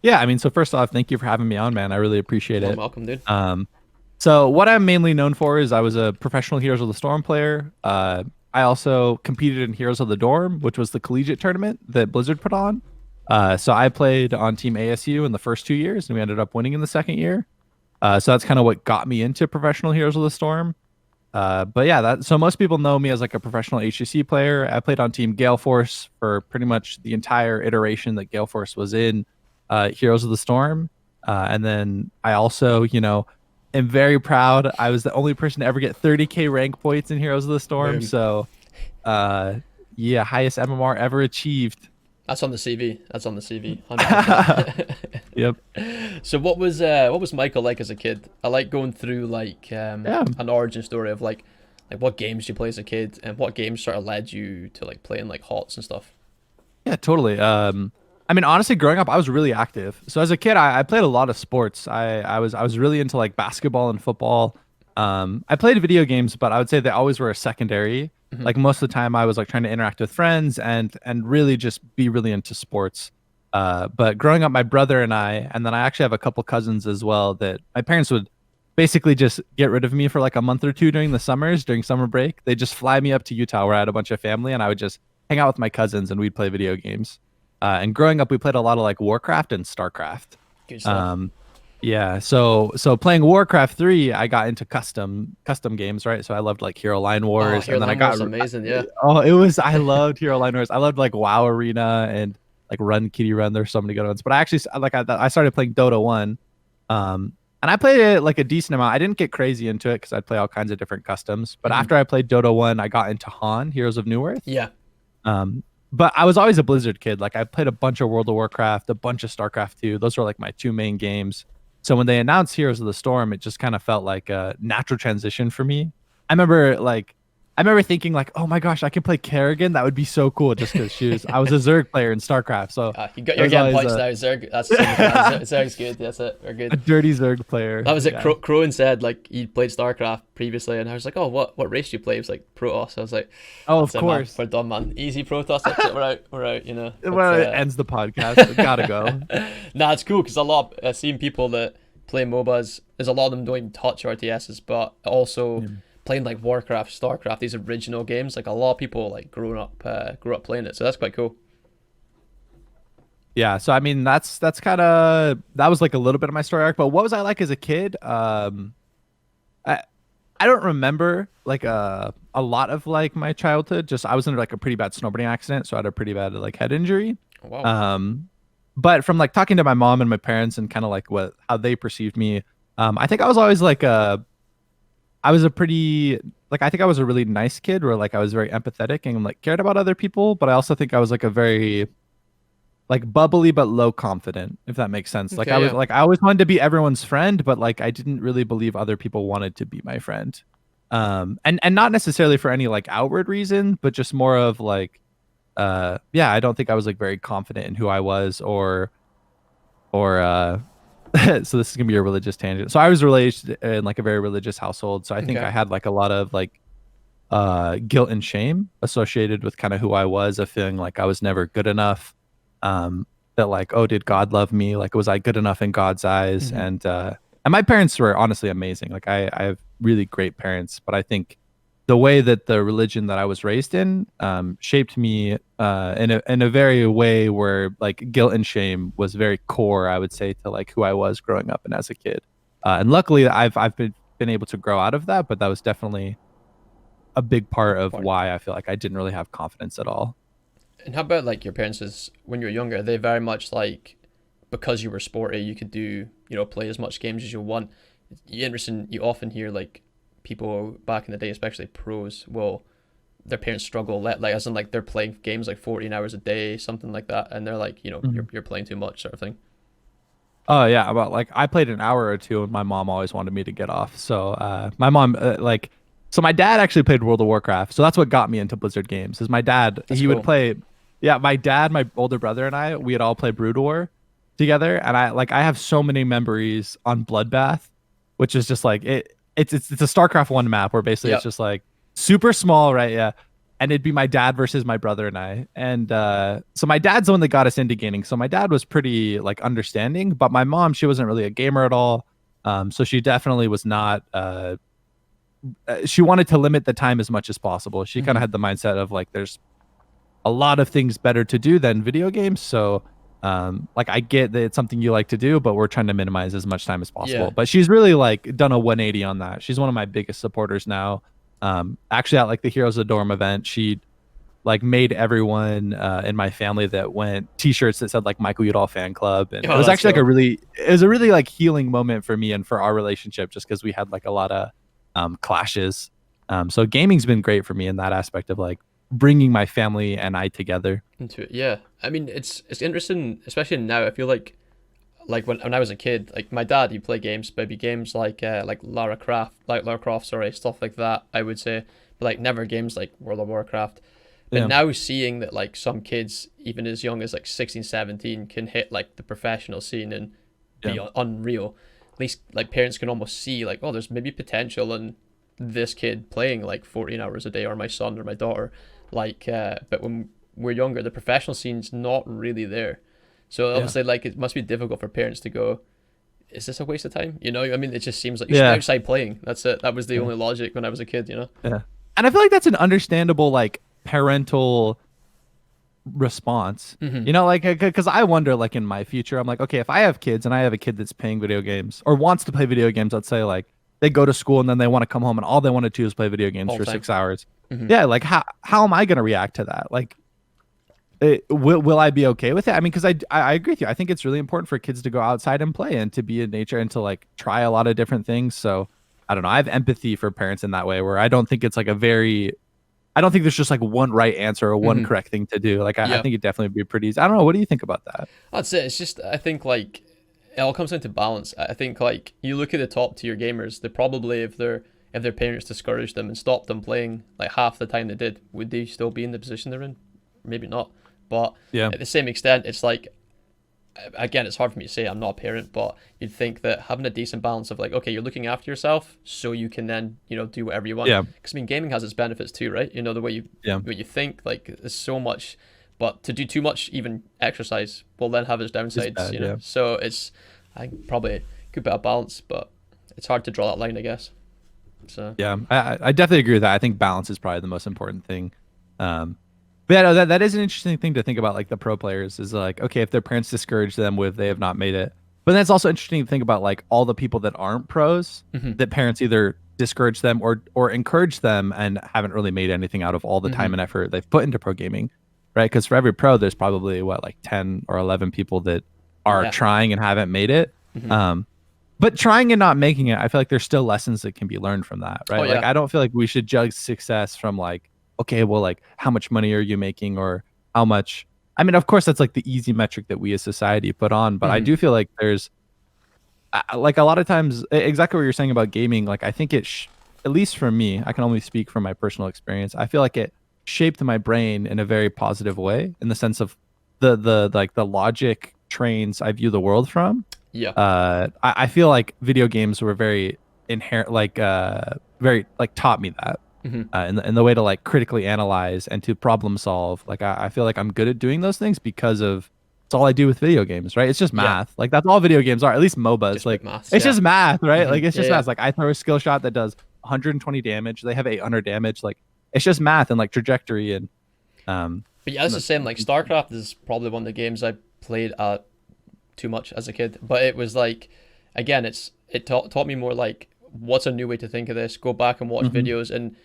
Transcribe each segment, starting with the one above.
Yeah, I mean, so first off, thank you for having me on, man. I really appreciate You're it. welcome, dude. Um, so what I'm mainly known for is I was a professional Heroes of the Storm player. I also competed in Heroes of the Dorm, which was the collegiate tournament that Blizzard put on. So I played on Team ASU in the first 2 years, and we ended up winning in the second year. So that's kind of what got me into professional Heroes of the Storm. But yeah, that so most people know me as like a professional HCC player. I played on Team Gale Force for pretty much the entire iteration that Gale Force was in Heroes of the Storm. And then I also, am very proud. I was the only person to ever get 30k rank points in Heroes of the Storm. Boom. So, uh, yeah, highest MMR ever achieved. That's on the CV. That's on the CV. 100%. Yep. So what was Michael like as a kid? I like going through like Yeah. an origin story of like what games you play as a kid and what games sort of led you to like playing like HOTS and stuff. Yeah, totally. I mean, honestly, growing up, I was really active. So as a kid, I played a lot of sports. I was really into like basketball and football. I played video games, but I would say they always were a secondary. Hmm. Like most of the time, I was like trying to interact with friends and really just be really into sports. But growing up, my brother and then I actually have a couple cousins as well that my parents would basically just get rid of me for like a month or two during the summers, during summer break. They just fly me up to Utah where I had a bunch of family, and I would just hang out with my cousins and we'd play video games. And growing up, we played a lot of like Warcraft and Starcraft. Good stuff. Um, yeah, so playing Warcraft 3, I got into custom games, right? So I loved like Hero Line Oh, Wars, Hero and then I Line got Wars amazing. Yeah. oh, I loved Hero Line Wars. I loved like WoW Arena and like Run Kitty Run. There's so many good ones. But I actually I started playing Dota 1. And I played it like a decent amount. I didn't get crazy into it because I'd play all kinds of different customs. But Hmm. after I played Dota 1, I got into Han, Heroes of New Earth. Yeah. Um, but I was always a Blizzard kid. Like I played a bunch of World of Warcraft, a bunch of Starcraft 2. Those were like my two main games. So when they announced Heroes of the Storm, it just kind of felt like a natural transition for me. I remember like I remember thinking like, oh my gosh, I can play Kerrigan. That would be so cool just because I was a Zerg player in StarCraft. So You got it your was getting always points now, Zerg. That's the same as that. Zerg's good. That's it. We're a good. dirty Zerg player. That was it. Yeah. Crowan said like he played StarCraft previously, and I was like, "Oh, what race do you play?" He was like Protoss. I was like, Oh, of "That's it, man. course. We're done, man. Easy Protoss. That's it. We're out. We're out. You know." Well, it ends the podcast. Gotta go. Nah, it's cool because a lot. I've seen people that play MOBAs. There's a lot of them don't even touch RTSs, but also playing like Warcraft, StarCraft, these original games. Like a lot of people like grew up playing it, so that's quite cool. Yeah, so I mean that's kind of that was like a little bit of my story arc, but what was I like as a kid? I I don't remember like a lot of like my childhood. Just I was in like a pretty bad snowboarding accident, so I had a pretty bad like head injury. Wow. Um but from like talking to my mom and my parents and kind of like what how they perceived me, I think I was always like I was a pretty like I think I was a really nice kid where like I was very empathetic and like cared about other people, but I also think I was like a very like bubbly but low confident, if that makes sense. Like I Okay. was Yeah. like I always wanted to be everyone's friend, but like I didn't really believe other people wanted to be my friend. And not necessarily for any like outward reason, but just more of like yeah, I don't think I was like very confident in who I was or so this is gonna be a religious tangent. So I was raised in like a very religious household. So I think Okay. I had like a lot of like guilt and shame associated with kind of who I was, of feeling like I was never good enough. That like, oh, did God love me? Like, was I good enough in God's eyes? Hmm. And my parents were honestly amazing. Like I have really great parents, but I think the way that the religion that I was raised in shaped me in a very way where like guilt and shame was very core, I would say, to like who I was growing up and as a kid. And luckily, I've been able to grow out of that, but that was definitely a big part of Part. why I feel like I didn't really have confidence at all. And how about like your parents? Is when you were younger, are they very much like because you were sporty, you could do play as much games as you want. You interesting. You often hear like people back in the day, especially pros, will their parents struggle like as in like they're playing games like 14 hours a day, something like that, and they're like Mhm. you're playing too much sort of thing. Oh yeah, about like I played an hour or two, and my mom always wanted me to get off. So my mom like, so my dad actually played World of Warcraft, so that's what got me into Blizzard games. Is my dad That's he would cool. play, yeah, my dad, my older brother, and I we had all played Brood War together, and I have so many memories on Bloodbath, which is just like it's a StarCraft 1 map where basically it's Yep. just like super small, right? Yeah, and it'd be my dad versus my brother and I. And so my dad's the one that got us into gaming. So my dad was pretty like understanding, but my mom, she wasn't really a gamer at all. So she definitely was not. She wanted to limit the time as much as possible. She kind of Hmm. had the mindset of like, there's a lot of things better to do than video games. So, like I get that it's something you like to do, but we're trying to minimize as much time as possible. Yeah. But she's really like done a 180 on that. She's one of my biggest supporters now. Actually, at like the Heroes of the Dorm event, she like made everyone in my family that went t-shirts that said like Michael Udall fan club, and it Oh, was that's actually like cool. it was a really like healing moment for me and for our relationship, just because we had like a lot of clashes. So gaming's been great for me in that aspect of like bringing my family and I together. Into it. Yeah. I mean, it's interesting, especially now. I feel like when I was a kid, like my dad, he'd play games, but it'd be games like Lara Croft, sorry, stuff like that. I would say, but like never games like World of Warcraft. But Yeah, now seeing that like some kids, even as young as like 16, 17, can hit like the professional scene and yeah, be unreal. At least like parents can almost see like, oh, there's maybe potential in this kid playing like 14 hours a day, or my son or my daughter. But when we're younger, the professional scene's not really there. So yeah, obviously, like it must be difficult for parents to go, is this a waste of time? I mean, it just seems like you should be yeah, outside playing. That's it. That was the yeah, only logic when I was a kid. yeah. And I feel like that's an understandable like parental response. Hmm. Like because I wonder like in my future, I'm like, okay, if I have kids and I have a kid that's playing video games or wants to play video games, let's say like they go to school and then they want to come home and all they want to do is play video games All for the time. 6 hours. Hmm. Yeah, like how am I gonna react to that? Like, will I be okay with it? I mean, because I agree with you. I think it's really important for kids to go outside and play and to be in nature and to like try a lot of different things. So I don't know. I have empathy for parents in that way, where I don't think it's like I don't think there's just like one right answer or one Hmm. correct thing to do. Like I Yeah, think it definitely would be pretty easy. I don't know. What do you think about that? that's it. It's just I think like it all comes down to balance. I think like you look at the top tier gamers, they probably if their parents discouraged them and stopped them playing like half the time they did, would they still be in the position they're in? Maybe not. But Yeah. at the same extent, it's like again, it's hard for me to say. I'm not a parent, but you'd think that having a decent balance of like, okay, you're looking after yourself, so you can then do whatever you want. Yeah. Because I mean, gaming has its benefits too, right? The way you Yeah. what you think, like there's so much, but to do too much, even exercise, will then have its It's downsides. bad. Yeah. So it's I think probably a good bit of balance, but it's hard to draw that line, I guess. So Yeah. I definitely agree with that. I think balance is probably the most important thing. But yeah, no, that is an interesting thing to think about. Like the pro players is like, okay, if their parents discourage them with they have not made it. But then it's also interesting to think about like all the people that aren't pros hmm. that parents either discourage them or encourage them and haven't really made anything out of all the time Hmm. and effort they've put into pro gaming, right? Because for every pro, there's probably what like 10 or 11 people that are Yeah. trying and haven't made it. Hmm. Um, but trying and not making it, I feel like there's still lessons that can be learned from that, Oh right? Like yeah. I don't feel like we should judge success from like, okay, well, like how much money are you making or how much. I mean, of course, that's like the easy metric that we as society put on, but I Hmm. do feel like there's like a lot of times exactly what you're saying about gaming. Like I think at least for me, I can only speak from my personal experience. I feel like it shaped my brain in a very positive way in the sense of the like the logic trains I view the world from. Yeah. I feel like video games were very inherent, like very like taught me that Hmm. in the way to like critically analyze and to problem solve. Like I feel like I'm good at doing those things because of it's all I do with video games, right? It's just Yeah. math. Like that's all video games are. At least MOBAs. Just quick Like maths. it's Yeah. just math, right? Hmm. Like it's Yeah. just Yeah. math. Like I throw a skill shot that does 120 damage. They have 800 damage. Like it's just math and like trajectory and um. But yeah, it's the same. Like StarCraft is probably one of the games I played too much as a kid. But it was like, again, it taught me more like what's a new way to think of this. Go back and watch Mhm. videos and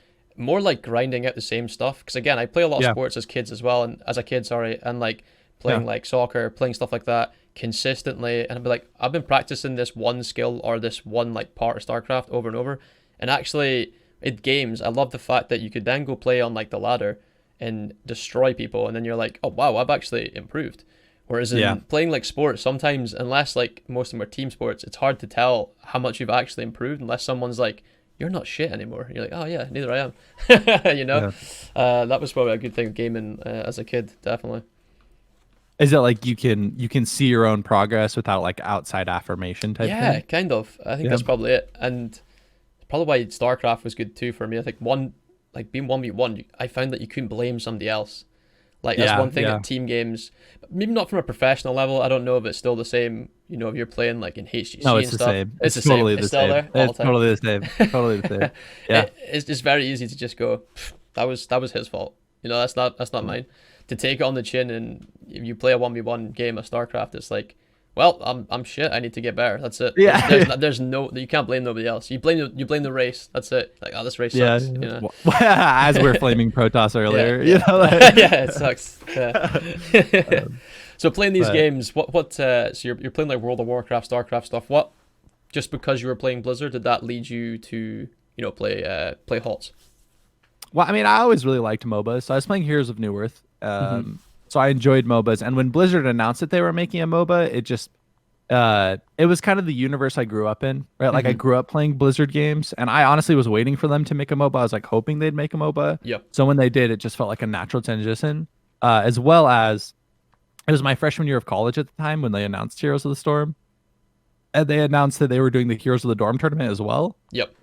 more like grinding out the same stuff. Because again, I play a lot of Yeah, sports as kids as well, and as a kid, sorry, and like yeah, playing like soccer, playing stuff like that consistently, and I'd be like, I've been practicing this one skill or this one like part of StarCraft over and over, and actually. In games, I love the fact that you could then go play on like the ladder and destroy people, and then you're like, oh wow, I've actually improved. Whereas yeah, in playing like sports, sometimes unless like most of them are team sports, it's hard to tell how much you've actually improved unless someone's like, you're not shit anymore. And you're like, oh yeah, neither I am. you know, yeah. that was probably a good thing of gaming as a kid, definitely. Is it like you can see your own progress without like outside affirmation type Yeah, thing? kind of. I think Yeah. that's probably it, and probably why StarCraft was good too for me. I think one, like being 1v1, I found that you couldn't blame somebody else. Like that's Yeah, one thing yeah. at team games, maybe not from a professional level. I don't know if it's still the same. You know, if you're playing like in No, HGC it's and the stuff, same. it's It's the same. totally It's the still same. there all It's the totally the same. Totally the same. time. Yeah. It's just very easy to just go, that was his fault. You know, that's not mine. To take it on the chin, and if you play a 1v1 game of Starcraft, it's like, well, I'm shit. I need to get better. That's it. Yeah. There's no, you can't blame nobody else. You blame the race. That's it. Like, oh, this race Yeah. sucks. You know. As we're flaming Protoss Yeah, earlier, yeah, like, yeah. It sucks. Yeah. um, So playing these but games, so you're playing like World of Warcraft, Starcraft stuff. What, just because you were playing Blizzard, did that lead you to play HOTS? well, I mean, I always really liked MOBAs. So I was playing Heroes of New Earth. Mm-hmm. So I enjoyed MOBAs. And when Blizzard announced that they were making a MOBA, it was kind of the universe I grew up in, right? Like I Mm-hmm. grew up playing Blizzard games, and I honestly was waiting for them to make a MOBA. I was like hoping they'd make a MOBA. Yep. So when they did, it just felt like a natural transition. As well as it was my freshman year of college at the time when they announced Heroes of the Storm, and they announced that they were doing the Heroes of the Dorm tournament as well. Yep.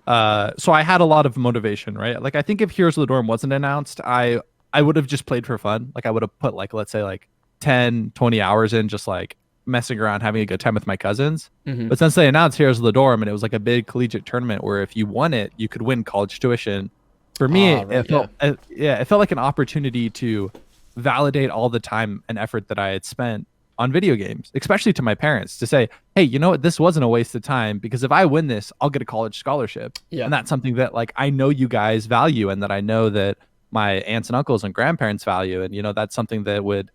So I had a lot of motivation, right? Like I think if Heroes of the Dorm wasn't announced, I would have just played for fun. Like I would have put like, let's say like 10, 20 hours in just like messing around, having a good time with my cousins. Mm-hmm. But since they announced Heroes of the Dorm and it was like a big collegiate tournament where if you won it, you could win college tuition. For me, Ah, right. Yeah. it felt like an opportunity to validate all the time and effort that I had spent on video games, especially to my parents, to say, hey, you know what, this wasn't a waste of time because if I win this, I'll get a college scholarship. Yeah. And that's something that like I know you guys value and that I know that my aunts and uncles and grandparents value. And that's something that would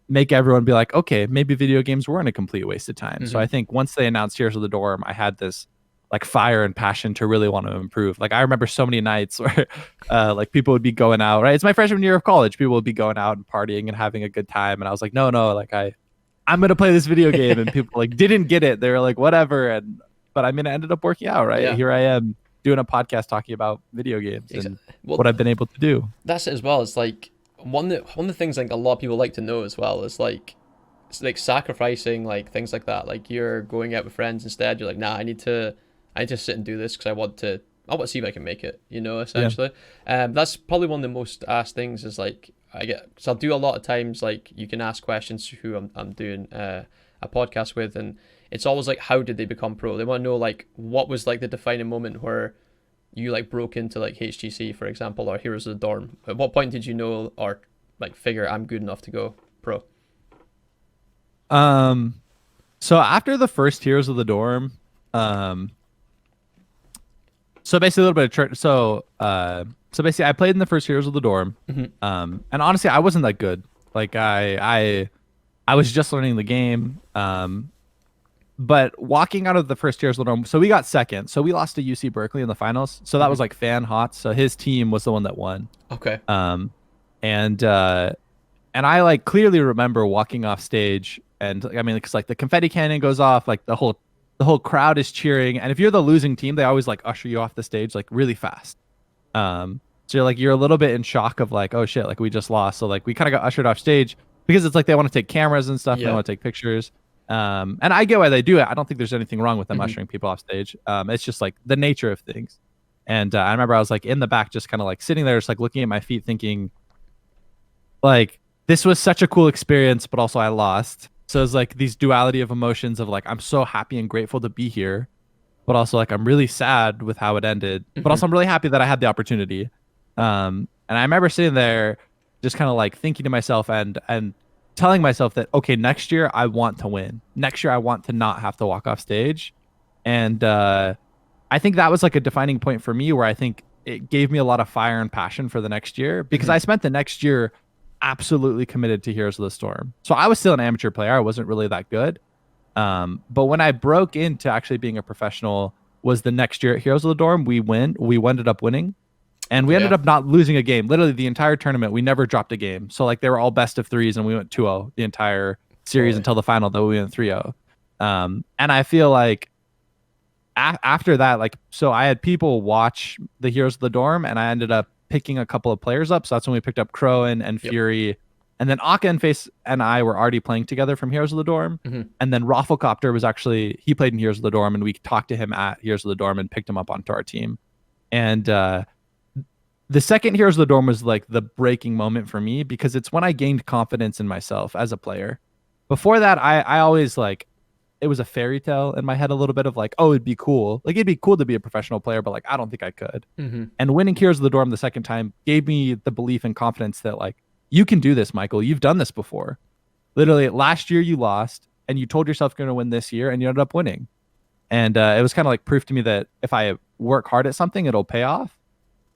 make everyone be like, okay, maybe video games weren't a complete waste of time. So Mm-hmm. I think once they announced Heroes of the Dorm, I had this like fire and passion to really want to improve. Like I remember so many nights where like people would be going out, right? It's my freshman year of college. People would be going out and partying and having a good time. And I was like, no, like I'm going to play this video game. And people like didn't get it. They were like, whatever. But I mean, it ended up working out, right? Yeah. Here I am doing a podcast talking about video games and Well, what I've been able to do. that's it as well. It's like one of the things like a lot of people like to know as well is like, it's like sacrificing like things like that. Like you're going out with friends instead. You're like, nah, I need to sit and do this because I want to see if I can make it. Essentially. That's probably one of the most asked things is like because I'll do a lot of times like you can ask questions to who I'm doing a podcast with, and it's always like, how did they become pro? They want to know like what was like the defining moment where you like broke into like HGC, for example, or Heroes of the Dorm. At what point did you know or like figure I'm good enough to go pro? So after the first Heroes of the Dorm, so basically a little bit of so basically I played in the first Heroes of the Dorm. Mm-hmm. And honestly I wasn't that good. Like I was just learning the game. But walking out of the first Heroes of the Dorm, so we got second. So we lost to UC Berkeley in the finals. So that was like fan hot. So his team was the one that won. Okay. And I like clearly remember walking off stage and I mean, because like the confetti cannon goes off, like the whole crowd is cheering. And if you're the losing team, they always like usher you off the stage like really fast. So you're a little bit in shock of like, oh shit, like we just lost. So like we kind of got ushered off stage because it's like they want to take cameras and stuff. Yeah. They want to take pictures. And I get why they do it. I don't think there's anything wrong with them ushering people off stage. It's just like the nature of things. And I remember I was like in the back, just kind of like sitting there, just like looking at my feet, thinking, like, this was such a cool experience, but also I lost. So it's like these duality of emotions of like I'm so happy and grateful to be here, but also like I'm really sad with how it ended. But also I'm really happy that I had the opportunity. And I remember sitting there, just kind of like thinking to myself and telling myself that, okay, next year I want to win. Next year I want to not have to walk off stage. And I think that was like a defining point for me where I think it gave me a lot of fire and passion for the next year because I spent the next year absolutely committed to Heroes of the Storm. So I was still an amateur player. I wasn't really that good. But when I broke into actually being a professional was the next year at Heroes of the Dorm. We ended up winning. And we ended up not losing a game. Literally the entire tournament, we never dropped a game. So like they were all best of threes and we went 2-0 the entire series until the final, though we went 3-0. And I feel like after that, like, so I had people watch the Heroes of the Dorm and I ended up picking a couple of players up. So that's when we picked up Crowan and Fury. And then Akka and Face and I were already playing together from Heroes of the Dorm. And then Rafflecopter was actually, he played in Heroes of the Dorm and we talked to him at Heroes of the Dorm and picked him up onto our team. And the second Heroes of the Dorm was like the breaking moment for me because it's when I gained confidence in myself as a player. Before that, I always like it was a fairy tale in my head a little bit of like, oh, it'd be cool. Like it'd be cool to be a professional player, but like I don't think I could. Mm-hmm. And winning Heroes of the Dorm the second time gave me the belief and confidence that like you can do this, Michael. You've done this before. Literally last year you lost and you told yourself you're going to win this year and you ended up winning. And it was kind of like proof to me that if I work hard at something, it'll pay off.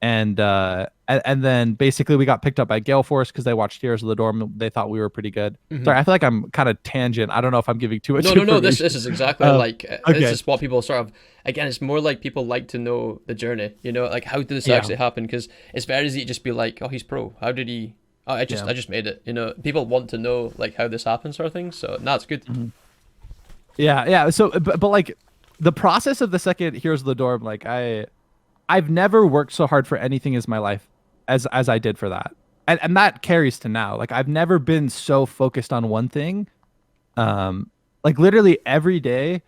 And then basically we got picked up by Gale Force because they watched Heroes of the Dorm. They thought we were pretty good. Mm-hmm. Sorry, I feel like I'm kind of tangent. I don't know if I'm giving too much. No. This is exactly okay. This is what people sort of, again. It's more like people like to know the journey. You know, like how did this actually happen? Because it's very easy to just be like, oh, he's pro. How did he? Oh, I just made it. You know, people want to know like how this happens, sort of thing. So it's good. Mm-hmm. Yeah. So, but like the process of the second Heroes of the Dorm, like I've never worked so hard for anything in my life as I did for that. And that carries to now. Like I've never been so focused on one thing. Like literally every day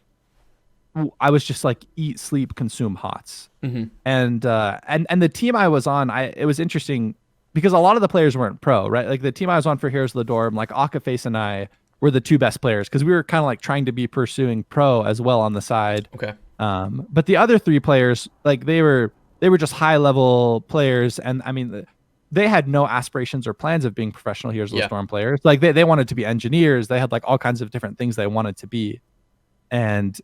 I was just like eat, sleep, consume HOTS. Mm-hmm. And the team I was on, it was interesting because a lot of the players weren't pro, right? Like the team I was on for Heroes of the Dorm, like Akaface and I were the two best players because we were kind of like trying to be pursuing pro as well on the side. Okay. But the other three players, like they were just high level players, and I mean, they had no aspirations or plans of being professional Heroes of the Storm players. Like they wanted to be engineers. They had like all kinds of different things they wanted to be, and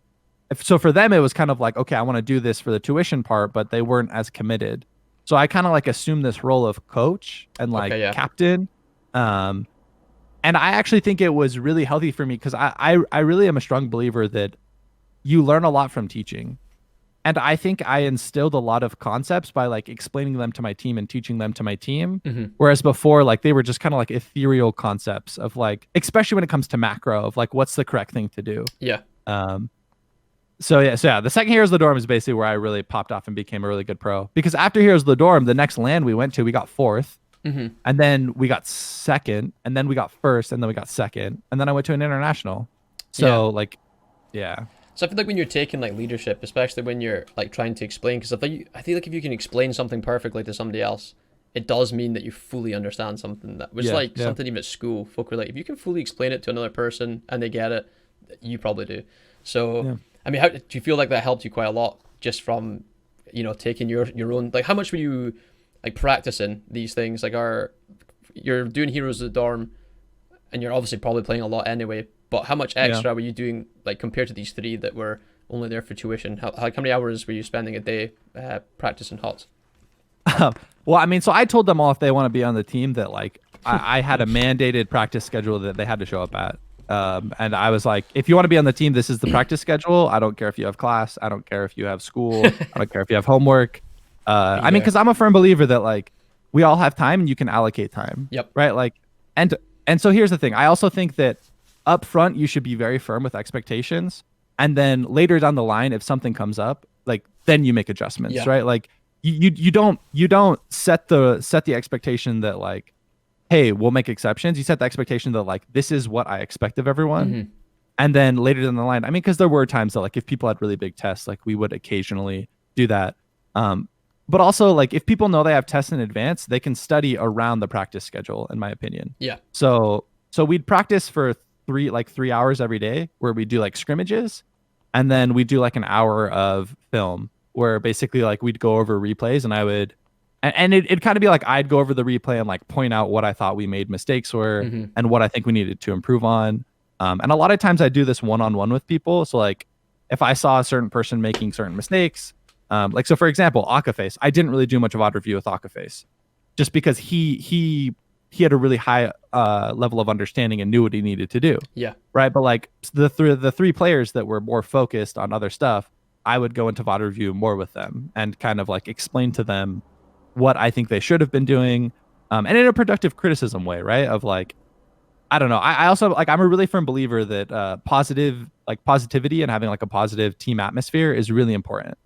so for them it was kind of like, okay, I want to do this for the tuition part, but they weren't as committed. So I kind of like assumed this role of coach and like captain. And I actually think it was really healthy for me because I really am a strong believer that you learn a lot from teaching. And I think I instilled a lot of concepts by like explaining them to my team and teaching them to my team. Mm-hmm. Whereas before, like they were just kind of like ethereal concepts of like, especially when it comes to macro of like, what's the correct thing to do? Yeah. So the second Heroes of the Dorm is basically where I really popped off and became a really good pro. Because after Heroes of the Dorm, the next land we went to, we got fourth. Mm-hmm. And then we got second, and then we got first, and then we got second, and then I went to an international. So So I feel like when you're taking like leadership, especially when you're like trying to explain, because I feel like if you can explain something perfectly to somebody else, it does mean that you fully understand something. That was something even at school. Folk were like, if you can fully explain it to another person and they get it, you probably do. So I mean, how do you feel like that helped you quite a lot just from taking your own, like how much were you like practicing these things? Like you're doing Heroes of the Dorm and you're obviously probably playing a lot anyway, but how much extra were you doing like compared to these three that were only there for tuition? How many hours were you spending a day practicing HOTS? Well, I mean, so I told them all if they want to be on the team that like I had a mandated practice schedule that they had to show up at. And I was like, if you want to be on the team, this is the practice schedule. I don't care if you have class. I don't care if you have school. I don't care if you have homework. I mean, because I'm a firm believer that like we all have time and you can allocate time. Yep. Right. Like, and so here's the thing. I also think that up front you should be very firm with expectations, and then later down the line, if something comes up, like then you make adjustments. Right. Like you don't set the expectation that like, hey, we'll make exceptions. You set the expectation that like this is what I expect of everyone. Mm-hmm. And then later down the line, I mean, because there were times that like if people had really big tests, like we would occasionally do that. But also, like, if people know they have tests in advance, they can study around the practice schedule, in my opinion. Yeah. So we'd practice for 3 hours every day where we do, like, scrimmages. And then we do, like, an hour of film where basically, like, we'd go over replays and I would... And it'd kind of be like I'd go over the replay and, like, point out what I thought we made mistakes were and what I think we needed to improve on. And a lot of times I do this one-on-one with people. So, like, if I saw a certain person making certain mistakes... like, so for example, Akaface, I didn't really do much of odd review with Akaface just because he had a really high level of understanding and knew what he needed to do. Yeah. Right. But like the three players that were more focused on other stuff, I would go into VOD review more with them and kind of like explain to them what I think they should have been doing. And in a productive criticism way, right? Of like, I don't know. I also like, I'm a really firm believer that positivity and having like a positive team atmosphere is really important.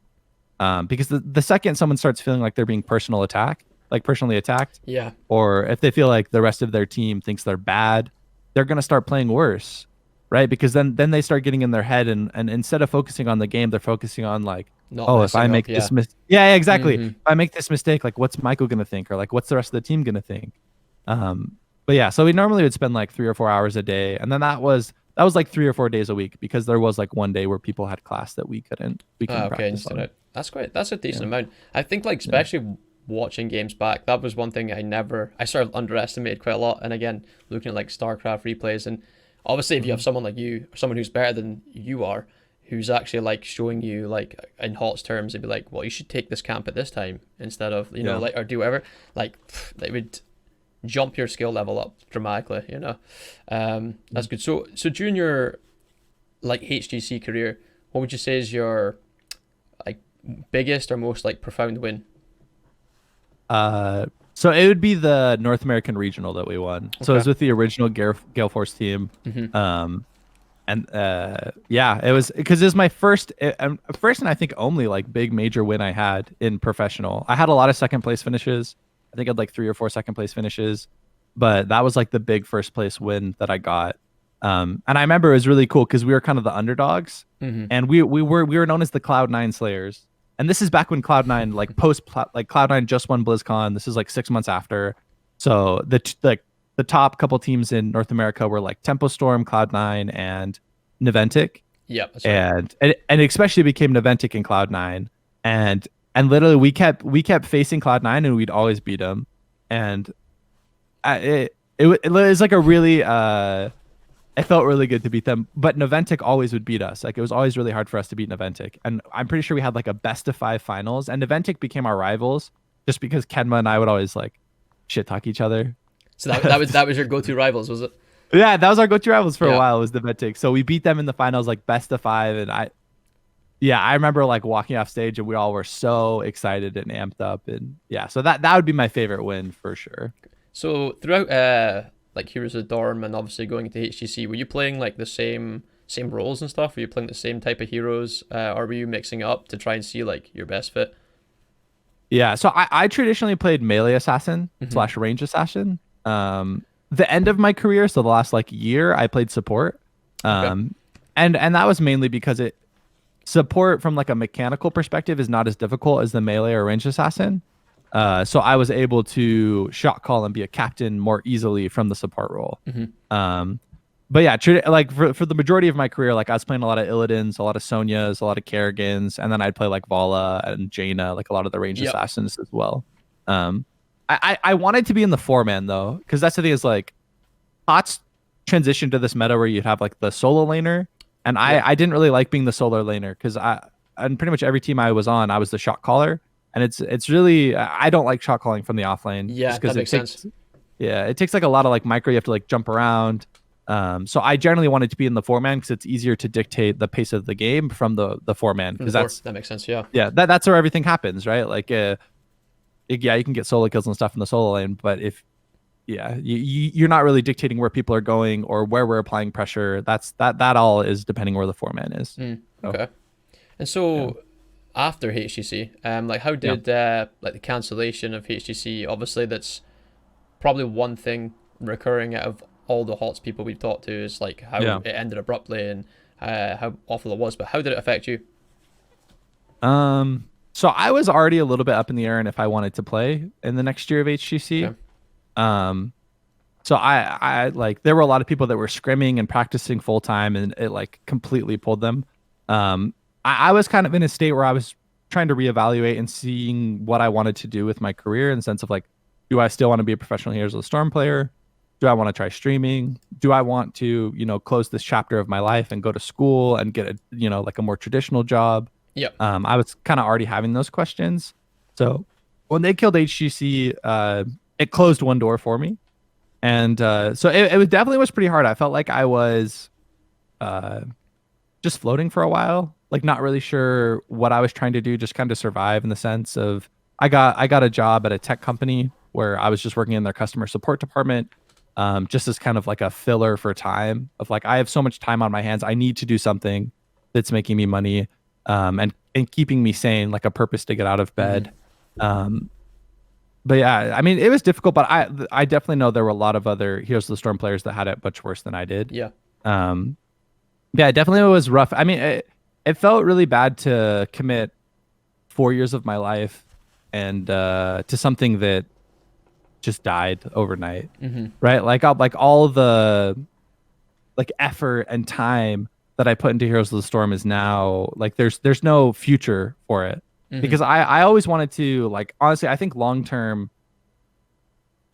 Because the second someone starts feeling like they're being personally attacked, yeah, or if they feel like the rest of their team thinks they're bad, they're gonna start playing worse. right? Because then they start getting in their head, and instead of focusing on the game, they're focusing on like, Not oh, if I messing up. make Yeah. this yeah, exactly. If Mm-hmm. I make this mistake, like what's Michael gonna think, or like what's the rest of the team gonna think? But yeah, so we normally would spend like 3 or 4 hours a day, and then that was like 3 or 4 days a week because there was like one day where people had class that we couldn't Okay, practice understood on. it. That's great. That's a decent Yeah, amount. I think like yeah, especially watching games back, that was one thing I sort of underestimated quite a lot. And again, looking at like Starcraft replays, and obviously if you have mhm, someone like you, or someone who's better than you are, who's actually like showing you like in HOTS terms, they'd be like, well, you should take this camp at this time instead of yeah. like or do whatever. Like they would jump your skill level up dramatically. That's good. So during your like HGC career, what would you say is your like biggest or most like profound win? Uh, so it would be the North American regional that we won. So it Okay. was with the original Gale Force team. Mm-hmm. Um, and yeah, it was because it was my first and I think only like big major win I had in professional. I had a lot of second place finishes. I think I had like 3 or 4 second place finishes, but that was like the big first place win that I got. And I remember it was really cool because we were kind of the underdogs, Mm-hmm. and we were known as the Cloud9 Slayers. And this is back when Cloud9 like Cloud9 just won BlizzCon. This is like 6 months after. So the top couple teams in North America were like Tempo Storm, Cloud9, and Niantic, Yeah, that's right. and especially became Niantic and Cloud9, and literally we kept facing Cloud9 and we'd always beat them, and it was like a really it felt really good to beat them, but Niantic always would beat us. Like it was always really hard for us to beat Niantic, and I'm pretty sure we had like a best of 5 finals, and Niantic became our rivals just because Kenma and I would always like shit talk each other. So that was your go-to rivals, was it? Yeah, that was our go-to rivals for a Yeah. while. Was the Niantic, so we beat them in the finals like best of 5, and yeah, I remember like walking off stage and we all were so excited and amped up, and yeah, so that would be my favorite win for sure. So throughout like Heroes of the Dorm and obviously going into HGC, were you playing like the same roles and stuff? Were you playing the same type of heroes, or were you mixing up to try and see like your best fit? Yeah, so I traditionally played melee assassin Mm-hmm. slash range assassin. The end of my career, so the last like year, I played support. Okay. Um, and that was mainly because it support from like a mechanical perspective is not as difficult as the melee or range assassin. So I was able to shot call and be a captain more easily from the support role. Mm-hmm. Um, but yeah, like for the majority of my career, like I was playing a lot of Illidan's, a lot of Sonya's, a lot of Kerrigan's, and then I'd play like Vala and Jaina, like a lot of the range Yep. assassins as well. Um, I wanted to be in the 4 man though, because that's the thing is like HOTS transitioned to this meta where you'd have like the solo laner, and I Yep. I didn't really like being the solo laner because I and pretty much every team I was on, I was the shot caller, and it's really I don't like shot calling from the off lane Yeah, just that because it makes sense. takes yeah, it takes like a lot of like micro. You have to like jump around. So I generally wanted to be in the 4 man because it's easier to dictate the pace of the game from the 4 man From the because four, that's that makes sense. Yeah. yeah that's where everything happens, right? Like yeah, you can get solo kills and stuff in the solo lane, but if yeah you're not really dictating where people are going or where we're applying pressure. That all is depending where the 4 man is. Mm, So okay. And yeah, so after HGC, like how yeah, did like the cancellation of HGC? Obviously, that's probably one thing recurring out of all the HOTS people we've talked to is like how yeah. it ended abruptly and how awful it was. But how did it affect you? So I was already a little bit up in the air and if I wanted to play in the next year of HGC. Okay. Um, so I like there were a lot of people that were scrimming and practicing full time, and it like completely pulled them. I was kind of in a state where I was trying to reevaluate and seeing what I wanted to do with my career in the sense of like, do I still want to be a professional Heroes of the Storm player? Do I want to try streaming? Do I want to, close this chapter of my life and go to school and get a, like a more traditional job? Yep. I was kind of already having those questions. So when they killed HGC, it closed one door for me. And so it was definitely was pretty hard. I felt like I was uh, just floating for a while, like not really sure what I was trying to do, just kind of survive in the sense of I got a job at a tech company where I was just working in their customer support department, just as kind of like a filler for time of like I have so much time on my hands, I need to do something that's making me money, and keeping me sane, like a purpose to get out of Mm-hmm. bed. Um, but yeah, I mean, it was difficult, but I definitely know there were a lot of other Heroes of the Storm players that had it much worse than I did. Yeah. Um, Yeah, it definitely was rough. I mean, it felt really bad to commit 4 years of my life and to something that just died overnight, Mm-hmm. right? Like all the like effort and time that I put into Heroes of the Storm is now like there's no future for it Mm-hmm. because I always wanted to like honestly I think long term,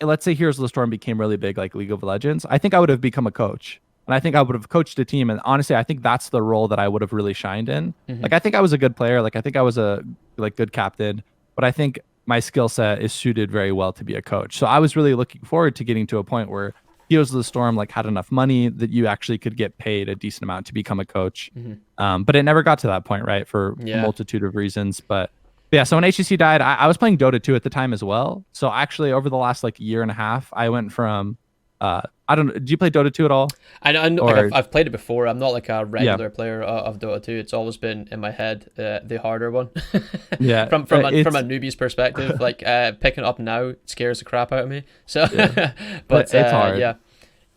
let's say Heroes of the Storm became really big like League of Legends, I think I would have become a coach. And I think I would have coached a team. And honestly, I think that's the role that I would have really shined in. Mm-hmm. Like I think I was a good player. Like I think I was a like good captain, but I think my skill set is suited very well to be a coach. So I was really looking forward to getting to a point where Heroes of the Storm like had enough money that you actually could get paid a decent amount to become a coach. Mm-hmm. But it never got to that point, right? For a Yeah. multitude of reasons. But yeah, so when HCC died, I was playing Dota 2 at the time as well. So actually, over the last like year and a half, I went from I don't know. Do you play Dota 2 at all? I know, like Or I've played it before. I'm not like a yeah, regular player of Dota 2. It's always been in my head the harder one. yeah, From a newbie's perspective, like picking it up now scares the crap out of me. So, yeah, but it's hard. yeah,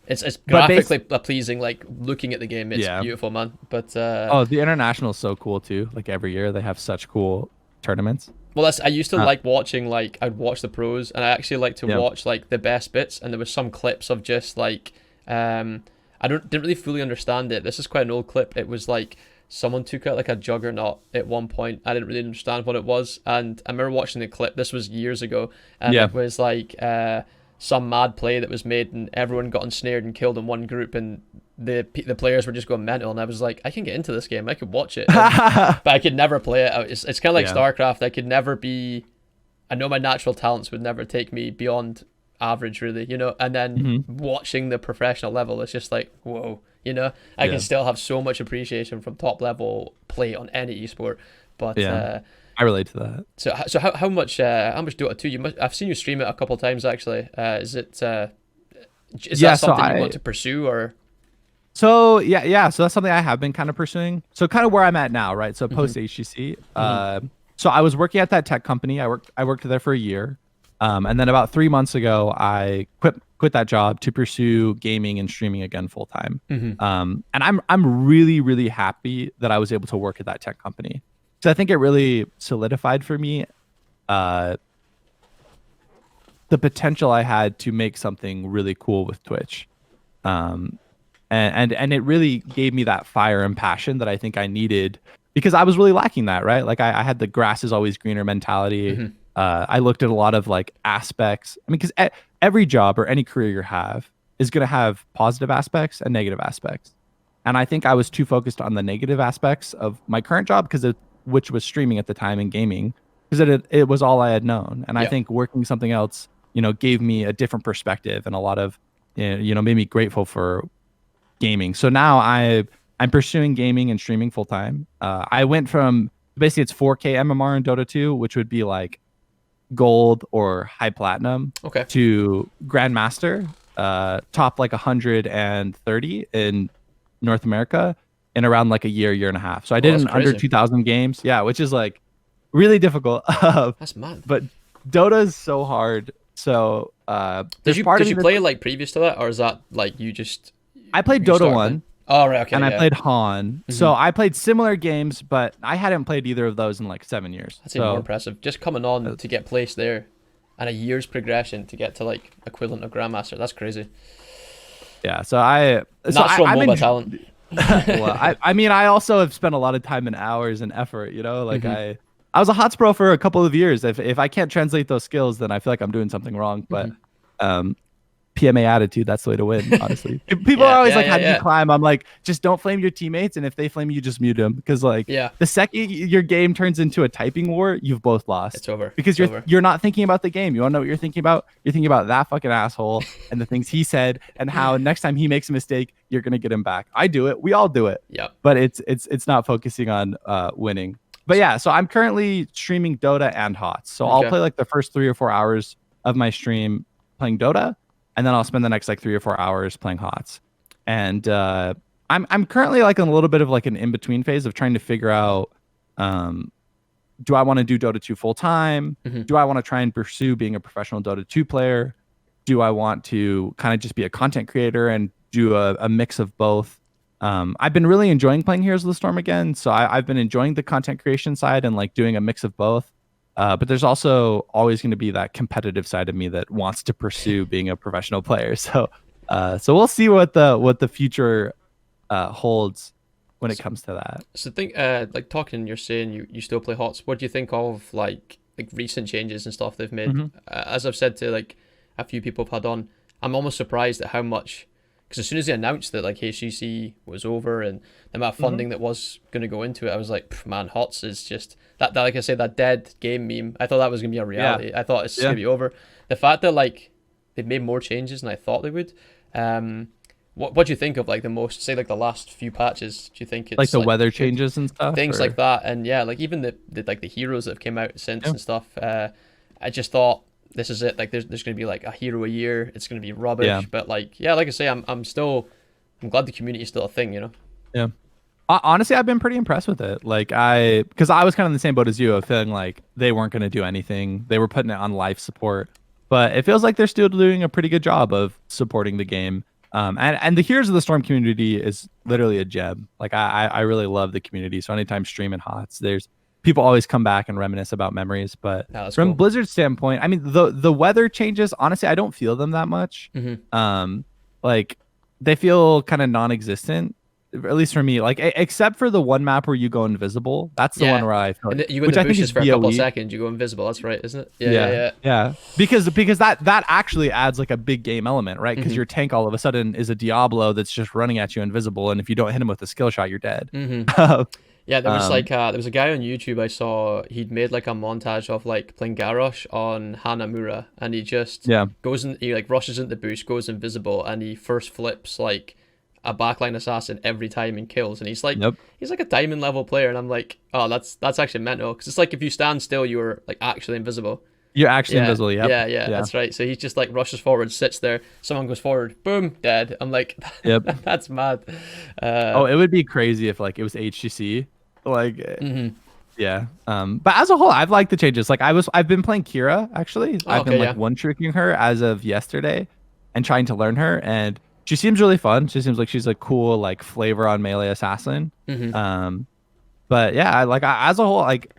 it's But graphically pleasing. Like looking at the game, it's yeah. beautiful, man. But Oh, the international is so cool too. Like every year they have such cool tournaments. well, I used to Uh, like watching, like I'd watch the pros, and I actually like to yeah. watch like the best bits. And there was some clips of just like I didn't really fully understand it. This is quite an old clip. It was like someone took out like a juggernaut at one point. I didn't really understand what it was, and I remember watching the clip. This was years ago, and Yeah. it was like some mad play that was made, and everyone got ensnared and killed in one group, and the players were just going mental. And I was like, I can get into this game. I could watch it, but I could never play it. It's kind of like Yeah. Starcraft. I could never be. I know my natural talents would never take me beyond average, really, you know. And then hmm watching the professional level, it's just like, whoa, you know. I Yeah. can still have so much appreciation from top level play on any esport, but Yeah. I relate to that. so how much Dota 2 you must I've seen you stream it a couple times actually. Is Yeah. that something you want to pursue or? So that's something I have been kind of pursuing. So kind of where I'm at now, right? So Mm-hmm. post HGC. Mm-hmm. So I was working at that tech company. I worked there for a year. And then about 3 months ago, I quit that job to pursue gaming and streaming again full time. Mm-hmm. And I'm really, really happy that I was able to work at that tech company. So I think it really solidified for me uh the potential I had to make something really cool with Twitch. Um, and it really gave me that fire and passion that I think I needed because I was really lacking that, right? Like I had the grass is always greener mentality. Mm-hmm. I looked at a lot of like aspects. I mean, because every job or any career you have is going to have positive aspects and negative aspects. And I think I was too focused on the negative aspects of my current job which was streaming at the time and gaming, because it was all I had known. And I Yeah. think working something else, gave me a different perspective and a lot of, made me grateful for gaming. So now I'm pursuing gaming and streaming full time. I went from basically it's 4K MMR in Dota 2, which would be like gold or high platinum, Okay. to grandmaster, top like 130 in North America in around like a year and a half. So I did That's in under crazy. 2,000 games. Yeah, which is like really difficult. That's mad. But Dota is so hard. So Did there's part did of you me play like previous to that, or is that like I played you Dota started 1 playing? Oh right, okay, and I yeah. played Han. So Mhm. I played similar games, but I hadn't played either of those in like 7 years. That's even more So impressive. Just coming on to get placed there, and a year's progression to get to like equivalent of Grandmaster. That's crazy. yeah, so Natural I'm MOBA talent. well, I mean, I also have spent a lot of time and hours and effort, like Mhm. I was a HOTS pro for a couple of years. If I can't translate those skills, then I feel like I'm doing something wrong. But Mhm. um PMA attitude, that's the way to win, honestly. People are Yeah, always yeah, like, yeah, how do you yeah. climb? I'm like, just don't flame your teammates, and if they flame you, just mute them. Because like Yeah, the second your game turns into a typing war, you've both lost. it's over. Because It's you're over. you're not thinking about the game. You wanna know what you're thinking about? You're thinking about that fucking asshole and the things he said and how next time he makes a mistake, you're gonna get him back. I do it. We all do it. Yep. But it's not focusing on winning. But yeah, so I'm currently streaming Dota and HOTS. So I'll Okay. play like the first 3 or 4 hours of my stream playing Dota, and then I'll spend the next like 3 or 4 hours playing HOTS. And I'm currently like in a little bit of like an in between phase of trying to figure out, um, do I want to do Dota 2 full time? Mhm. Do I want to try and pursue being a professional Dota 2 player? Do I want to kind of just be a content creator and do a mix of both? I've been really enjoying playing Heroes of the Storm again, so I've been enjoying the content creation side and like doing a mix of both. But there's also always going to be that competitive side of me that wants to pursue being a professional player. So we'll see what the future holds when it comes to that. So think like talking, you're saying you still play HOTS. What do you think of like recent changes and stuff they've made? Hmm. As I've said to like a few people I've had on, I'm almost surprised at how much, because as soon as they announced that like HCC was over and the amount of Hmm. funding that was going to go into it, I was like, "Pff, man, HOTS is just that like I said, that dead game meme. I thought that was going to be a Yeah, reality. I thought it's just yeah. going to be over. The fact that like they've made more changes than I thought they would. What do you think of like the most, say like the last few patches? Do you think Like it's the like weather good? changes and stuff. Things Or like that, and yeah, like even the like the heroes that have came out since yeah, and stuff. I just thought this is it. Like there's gonna be like a hero a year. It's gonna be yeah, rubbish, but like yeah, like I say, I'm glad the community is still a thing. yeah. Honestly, I've been pretty impressed with it. Like because I was kind of in the same boat as you, of feeling like they weren't going to do anything. They were putting it on life support, but it feels like they're still doing a pretty good job of supporting the game. And the Heroes of the Storm community is literally a gem. Like I really love the community. So anytime streaming HOTS, there's people always come back and reminisce about memories. But Yeah, that's from cool. Blizzard's standpoint, I mean the weather changes. Honestly, I don't feel them that much. Hmm. Um, like they feel kind of non-existent, at least for me. Like except for the one map where you go invisible. That's the one Yeah, where I feel and like, you go in which the I think is bushes for a couple of BOE. seconds, you go invisible. That's right, isn't it? Yeah, yeah, Yeah, yeah. yeah. Because that actually adds like a big game element, right? Because Hmm. your tank all of a sudden is a Diablo that's just running at you invisible, and if you don't hit him with a skill shot, you're dead. Hmm. Yeah, there was um, like there was a guy on YouTube I saw. He'd made like a montage of like playing Garrosh on Hanamura, and he just yeah, he like rushes into the bush, goes invisible, and he first flips like a backline assassin every time and kills. And yep. he's like a diamond level player, and I'm like, oh, that's actually mental, because it's like if you stand still, you're like actually invisible. You're actually Yeah, invisible. Yep. yeah, Yeah. that's right. So he just like rushes forward, sits there, someone goes forward, boom, dead. I'm like, Yep. that's mad. Oh, it would be crazy if like it was HGC. Like, Mhm. yeah. But as a whole, I've liked the changes. Like I've been playing Kira actually. Oh, I've been okay, like yeah. one tricking her as of yesterday, and trying to learn her. And she seems really fun. She seems like she's a cool like flavor on melee assassin. Hmm. Um, but yeah, as a whole, like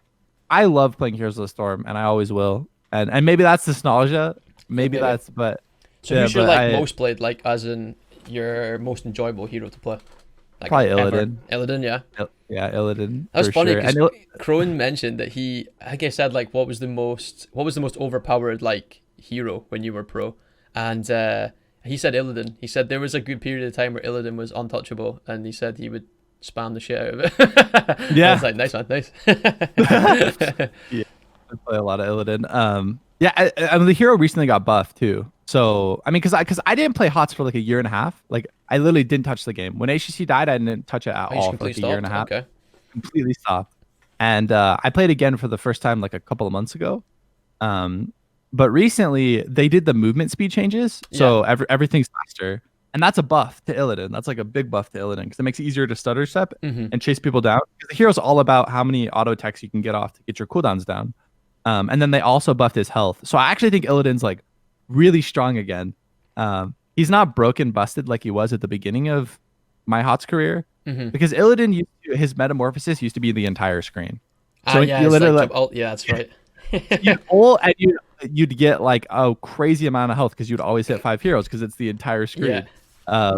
I love playing Heroes of the Storm, and I always will. And maybe that's nostalgia. Yeah, Maybe maybe. that's but So yeah, who's your but like I most played, like as in your most enjoyable hero to play, like probably ever? Illidan. Illidan, yeah. Yeah, Illidan That was for funny sure. because And Crone mentioned that I think I said like what was the most overpowered like hero when you were pro, and he said Illidan. He said there was a good period of time where Illidan was untouchable, and he said he would spam the shit out of it. I was yeah, like, nice man, nice. yeah, I play a lot of Illidan. Yeah, I mean the hero recently got buffed too. So I mean, because I didn't play HOTS for like a year and a half. Like I literally didn't touch the game when HCC died. I didn't touch it at Oh, you just all for like completely a year and a stopped. half. Okay. Completely stopped. And I played again for the first time like a couple of months ago. Um, but recently they did the movement speed changes, Yeah. so everything's faster, and that's a buff to Illidan. That's like a big buff to Illidan because it makes it easier to stutter step Hmm. and chase people down. 'Cause the hero's all about how many auto attacks you can get off to get your cooldowns down. And then they also buffed his health, so I actually think Illidan's like really strong again. He's not broken busted like he was at the beginning of my HOTS career Hmm. because his metamorphosis used to be the entire screen. Ah, So yeah, you it's like literally jump ult. Yeah, that's right. you'd ult and you'd get like a crazy amount of health because you'd always hit 5 heroes because it's the entire Yeah. screen. Uh,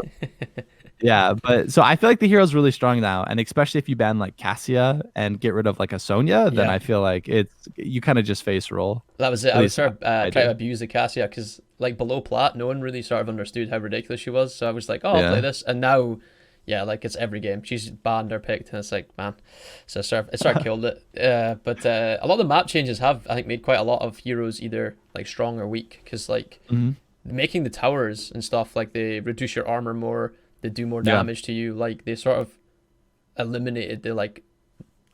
yeah, but so I feel like the hero's really strong now, and especially if you ban like Cassia and get rid of like a Sonya, then Yeah. I feel like you kind of just face roll. That was it. At I was least sort of I trying to do. abuse the Cassia because, like, below plat, no one really sort of understood how ridiculous she was. So I was like, oh, I'll play Yeah, this. And now, yeah, like, it's every game. She's banned or picked, and it's like, man. So it sort of killed it. But a lot of the map changes have, I think, made quite a lot of heroes either, like, strong or weak. Because, like, hmm, making the towers and stuff, like, they reduce your armor more, they do more yeah, damage to you. Like, they sort of eliminated the, like,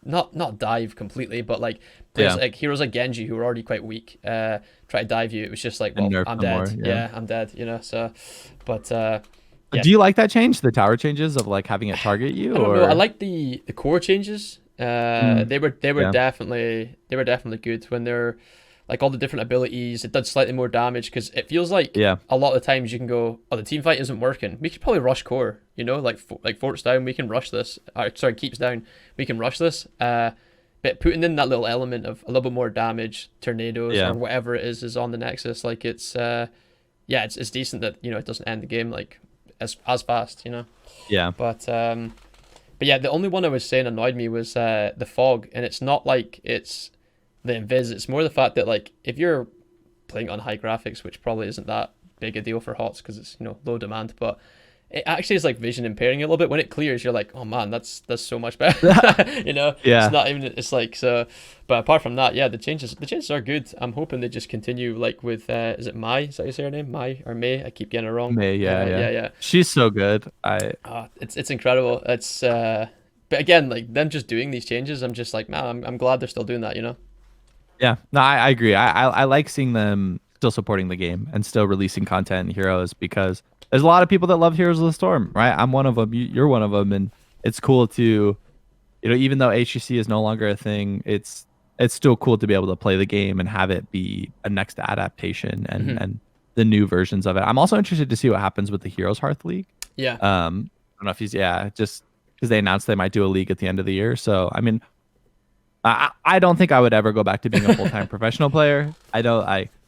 not dive completely, but like players yeah, like heroes like Genji who were already quite weak, try to dive you. It was just like, and well, nerf I'm them more. dead. Yeah. Yeah, I'm dead. So, but yeah, Do you like that change, the tower changes of like having it target you, I don't know. I or? like the core changes. Mm, They were yeah, definitely good when they're like all the different abilities. It did slightly more damage because it feels like Yeah. a lot of the times you can go, oh, the team fight isn't working. We could probably rush core, like forts down, we can rush this. Sorry, keeps down, we can rush this. But putting in that little element of a little bit more damage, tornadoes or Yeah. whatever it is on the Nexus, like it's decent that it doesn't end the game like as fast, Yeah. But yeah, the only one I was saying annoyed me was the fog, and it's not like it's the invis. It's more the fact that like if you're playing on high graphics, which probably isn't that big a deal for HOTS because it's low demand, but it actually is like vision impairing a little bit. When it clears, you're like, oh man, that's so much better. Yeah. It's not even. It's like so. But apart from that, yeah, the changes are good. I'm hoping they just continue like with is it Mai? Is that how you say her name? Mai or May? I keep getting it wrong. May, yeah, Yeah, yeah. yeah. She's so good. It's incredible. But again, like them just doing these changes, I'm just like, man, I'm glad they're still doing that. Yeah, no, I agree. I like seeing them still supporting the game and still releasing content and heroes because there's a lot of people that love Heroes of the Storm, right? I'm one of them. You're one of them, and it's cool to, even though HGC is no longer a thing, it's still cool to be able to play the game and have it be a next adaptation and the new versions of it. I'm also interested to see what happens with the Heroes Hearth League. Yeah. I don't know if just because they announced they might do a league at the end of the year. So I mean, I don't think I would ever go back to being a full-time professional player.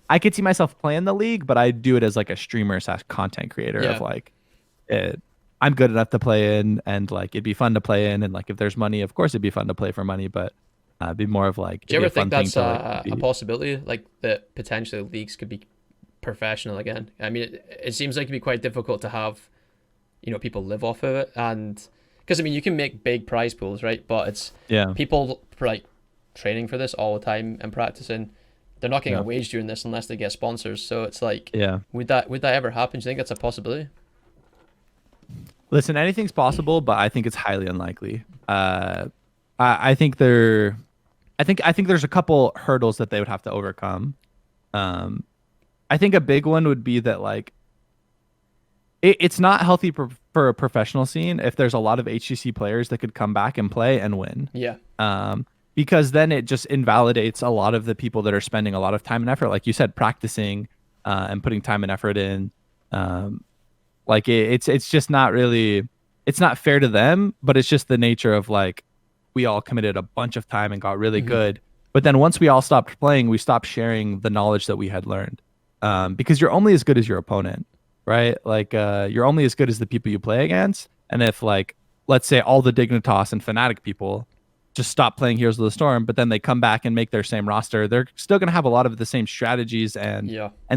I could see myself playing the league, but I do it as like a streamer / content creator Yeah. of like I'm good enough to play in and like it'd be fun to play in and like if there's money, of course it'd be fun to play for money, but it'd be more of like Do you it'd be ever a fun think that's thing to like a possibility, like that potentially leagues could be professional again? I mean, it seems like it'd be quite difficult to have, people live off of it, and because I mean, you can make big prize pools, right? But it's yeah. people like training for this all the time and practicing. They're not getting Yeah. a wage doing this unless they get sponsors. So it's like, Yeah. would that ever happen? Do you think that's a possibility? Listen, anything's possible, but I think it's highly unlikely. I think there's a couple hurdles that they would have to overcome. I think a big one would be that like it's not healthy for a professional scene if there's a lot of HCC players that could come back and play and win. Yeah. Because then it just invalidates a lot of the people that are spending a lot of time and effort, like you said, practicing and putting time and effort in. Like it's just not really, it's not fair to them, but it's just the nature of like we all committed a bunch of time and got really good. But then once we all stopped playing, we stopped sharing the knowledge that we had learned. Because you're only as good as your opponent, right? Like you're only as good as the people you play against. And if like, let's say all the Dignitas and Fnatic people just stop playing Heroes of the Storm, but then they come back and make their same roster, they're still going to have a lot of the same strategies and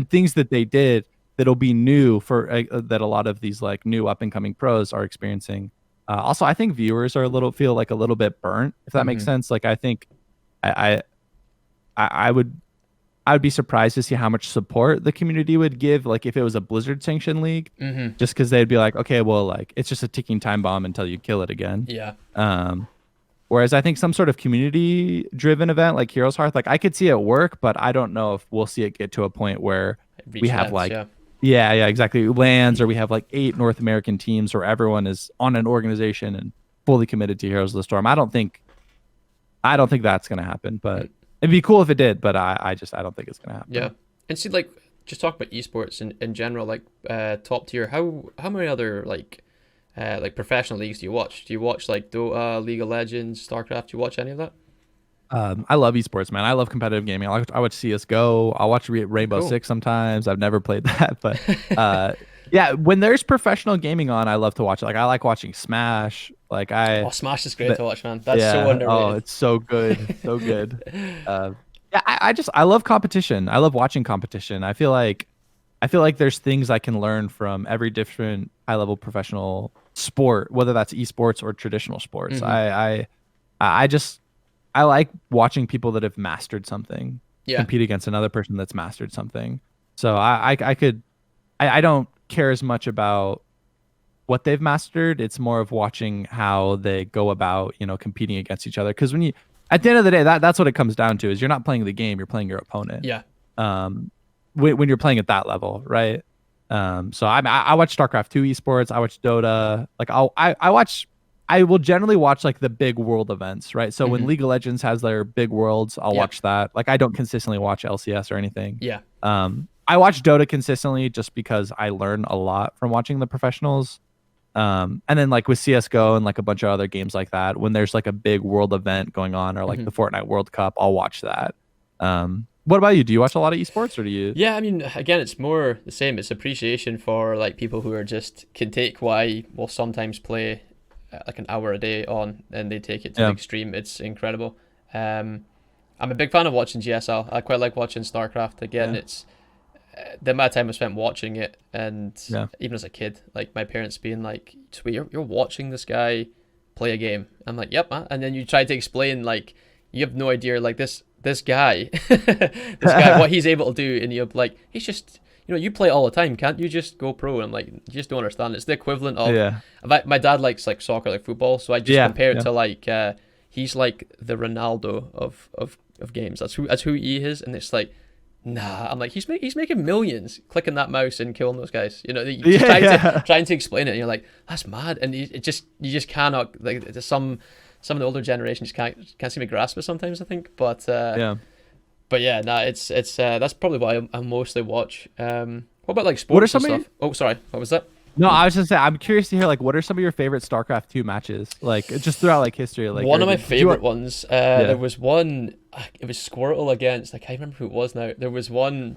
things that they did that'll be new for that a lot of these like new up and coming pros are experiencing. Also, I think viewers are feel like a little bit burnt, if that makes sense. Like I think I would be surprised to see how much support the community would give, like if it was a Blizzard sanctioned league, just because they'd be like, okay, well, like it's just a ticking time bomb until you kill it again. Yeah. Whereas I think some sort of community driven event like Heroes Hearth, like I could see it work, but I don't know if we'll see it get to a point where we have like, yeah, exactly, lands, or we have like 8 North American teams where everyone is on an organization and fully committed to Heroes of the Storm. I don't think that's gonna happen, but it'd be cool if it did. But I don't think it's gonna happen. Yeah, and see, like, just talk about esports in general, like top tier. How many other like professional leagues do you watch? Do you watch like Dota, League of Legends, Starcraft? Do you watch any of that? I love esports, man. I love competitive gaming. I watch CS:GO. I'll watch Rainbow Six sometimes. I've never played that, but yeah, when there's professional gaming on, I love to watch it. Like I like watching Smash. Like Smash is great to watch, man. That's so underrated. Oh, it's so good, so good. Yeah, I love competition. I love watching competition. I feel like there's things I can learn from every different high level professional sport, whether that's esports or traditional sports. I like watching people that have mastered something compete against another person that's mastered something. So I don't care as much about what they've mastered. It's more of watching how they go about, competing against each other. Because at the end of the day, that's what it comes down to, is you're not playing the game, you're playing your opponent. Yeah. When you're playing at that level, right? So I watch Starcraft 2 esports. I watch Dota. Like I I will generally watch like the big world events, right? So when Hmm. League of Legends has their big worlds, I'll Yep. watch that. Like I don't consistently watch LCS or anything. Yeah. I watch Dota consistently just because I learn a lot from watching the professionals. And then like with CS:GO and like a bunch of other games like that, when there's like a big world event going on or like Hmm. the Fortnite World Cup, I'll watch that. What about you? Do you watch a lot of esports or do you? Yeah, I mean, again, it's more the same. It's appreciation for like people who are just can take what I will sometimes play like an hour a day on, and they take it to the Yeah, extreme. It's incredible. Um, I'm a big fan of watching GSL. I quite like watching Starcraft. Again, yeah, it's the amount of time I spent watching it, and yeah, even as a kid, like my parents being like, "Sweet, you're watching this guy play a game." I'm like, "Yep," and then you try to explain like you have no idea like this guy, this guy, what he's able to do, and you're like, he's just. You play all the time. Can't you just go pro? And I'm like, you just don't understand. It's the equivalent of yeah, my dad likes like soccer, like football. So I just yeah, compare it yeah, to like he's like the Ronaldo of games. That's who he is, and it's like nah. I'm like he's making millions clicking that mouse and killing those guys. You just yeah, trying to yeah, trying to explain it, and you're like that's mad, and you just cannot like there's some of the older generations can't seem to grasp it sometimes. I think, but yeah. yeah, nah, it's that's probably what I mostly watch. What about like What are sports and some of your, stuff? Oh, sorry, what was that? no, I was just saying, I'm curious to hear like what are some of your favorite StarCraft 2 matches? Like just throughout like history, like One or of my did you favorite ones. yeah. There was one. It was Squirtle against. I can't remember who it was now. There was one.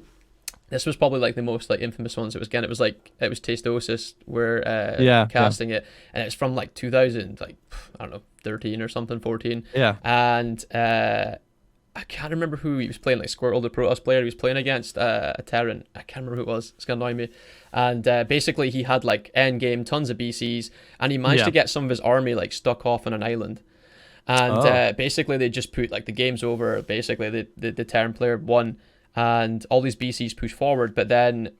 This was probably like the most like infamous ones. It was again. It was Tasteosis were Yeah, yeah, casting it, and it's from like 2000, like I don't know, 13 or something, 14, yeah. and I can't remember who he was playing. Like Squirtle, the Protoss player, he was playing against a Terran. I can't remember who it was. It's gonna annoy me. And basically, he had like end game tons of BCs, and he managed Yeah. to get some of his army like stuck off on an island. And Oh. basically, they just put like the game's over. Basically, the Terran player won, and all these BCs pushed forward. But then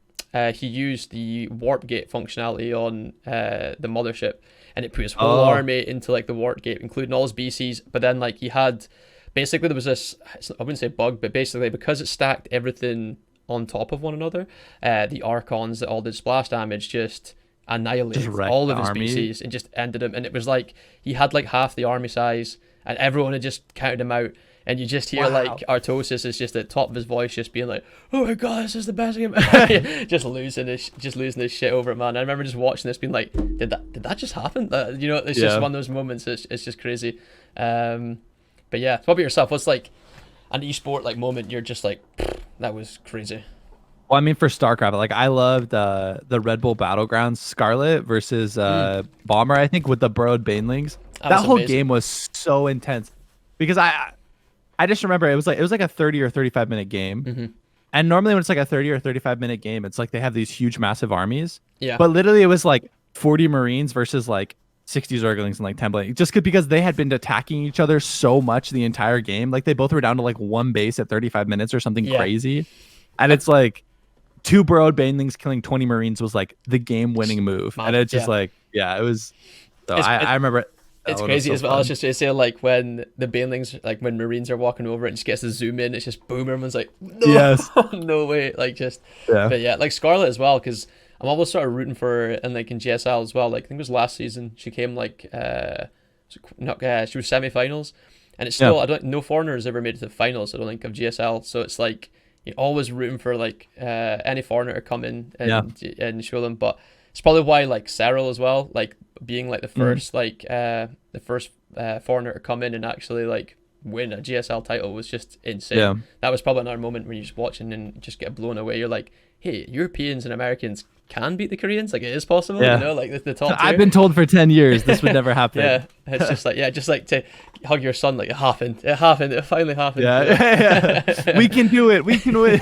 he used the warp gate functionality on the mothership, and it put his whole Oh. army into like the warp gate, including all his BCs. But then like he had basically there was this I wouldn't say bug, but basically because it stacked everything on top of one another, the Archons that all did splash damage just Just annihilated wrecked all the of his army. BCs and just ended him. And it was like he had like half the army size, and everyone had just counted him out. And you just hear Wow. like Artosis is just at the top of his voice, just being like, "Oh my god, this is the best game!" just losing his shit over it, man. I remember just watching this, being like, "Did that just happen?" It's just Yeah. one of those moments. It's just crazy. But yeah, what about yourself? What's like an esport like moment you're just like, that was crazy? Well, I mean, for StarCraft, like I loved the Red Bull Battlegrounds Scarlet versus Mm, Bomber, I think, with the Broad Banelings. that That was whole amazing. game was so intense because I just remember it was like a 30 or 35 minute game. Hmm. And normally when it's like a 30 or 35 minute game, it's like they have these huge massive armies. Yeah, But literally it was like 40 Marines versus like 60 Zerglings and like 10 Blade. Just because they had been attacking each other so much the entire game. Like they both were down to like one base at 35 minutes or something yeah, crazy. And it's like two Burrowed Banelings killing 20 Marines was like the game winning move. And mad. it's just Yeah, like, yeah, it was. So it's I remember that it's one was crazy so as well. It's fun. just to say like when the Banelings, like when Marines are walking over, it just gets to zoom in. It's just boom. Everyone's like, no, Yes. no way. Like just, Yeah. but yeah, like Scarlet as well, because I'm always sort of rooting for her, and like in GSL as well. Like I think it was last season she came like not she was semi-finals, and it's Yeah. still I don't no foreigner has ever made it to the finals. I don't think of GSL, so it's like you're always rooting for like any foreigner to come in Yeah. and show them. But it's probably why like Cyril as well, like being like the Mhm. first foreigner to come in and actually like win a GSL title was just insane. Yeah. That was probably another moment when you're just watching and just get blown away. You're like, hey, Europeans and Americans can beat the Koreans. Like it is possible, Yeah. like the top I've tier. been told for 10 years this would never happen. Yeah, it's just like to hug your son. Like it happened. It happened. It finally happened. Yeah. Yeah. We can do it. We can win.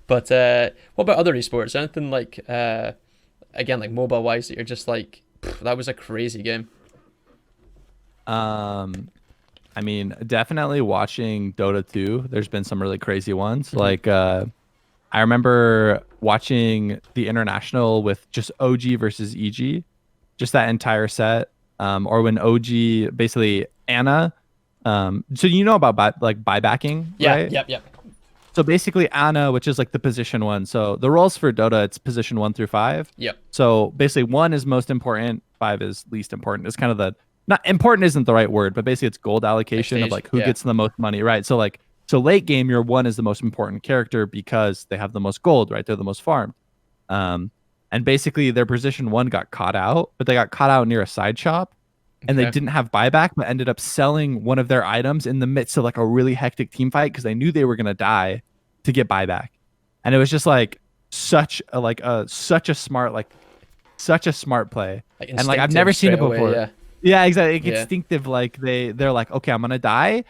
But what about other esports? Anything like again like mobile wise that you're just like that was a crazy game. I mean, definitely watching Dota 2. There's been some really crazy ones. Hmm. Like, I remember watching the international with just OG versus EG, just that entire set. Or when OG basically Anna. So you know about like buybacking, Yeah. right? Yep. So basically Anna, which is like the position one. So the roles for Dota, it's position 1 through 5. Yep. So basically 1 is most important, 5 is least important. It's kind of the not important isn't the right word, but basically it's gold allocation of like who gets the most money, right? So like so late game, your 1 is the most important character because they have the most gold, right? They're the most farmed. And basically their position 1 got caught out, but they got caught out near a side shop and they didn't have buyback, but ended up selling one of their items in the midst of like a really hectic team fight because they knew they were gonna die to get buyback. And it was just like such a smart play. Like and like I've never seen it before. Away, yeah, exactly. Like, instinctive, like they're like, okay, I'm gonna die.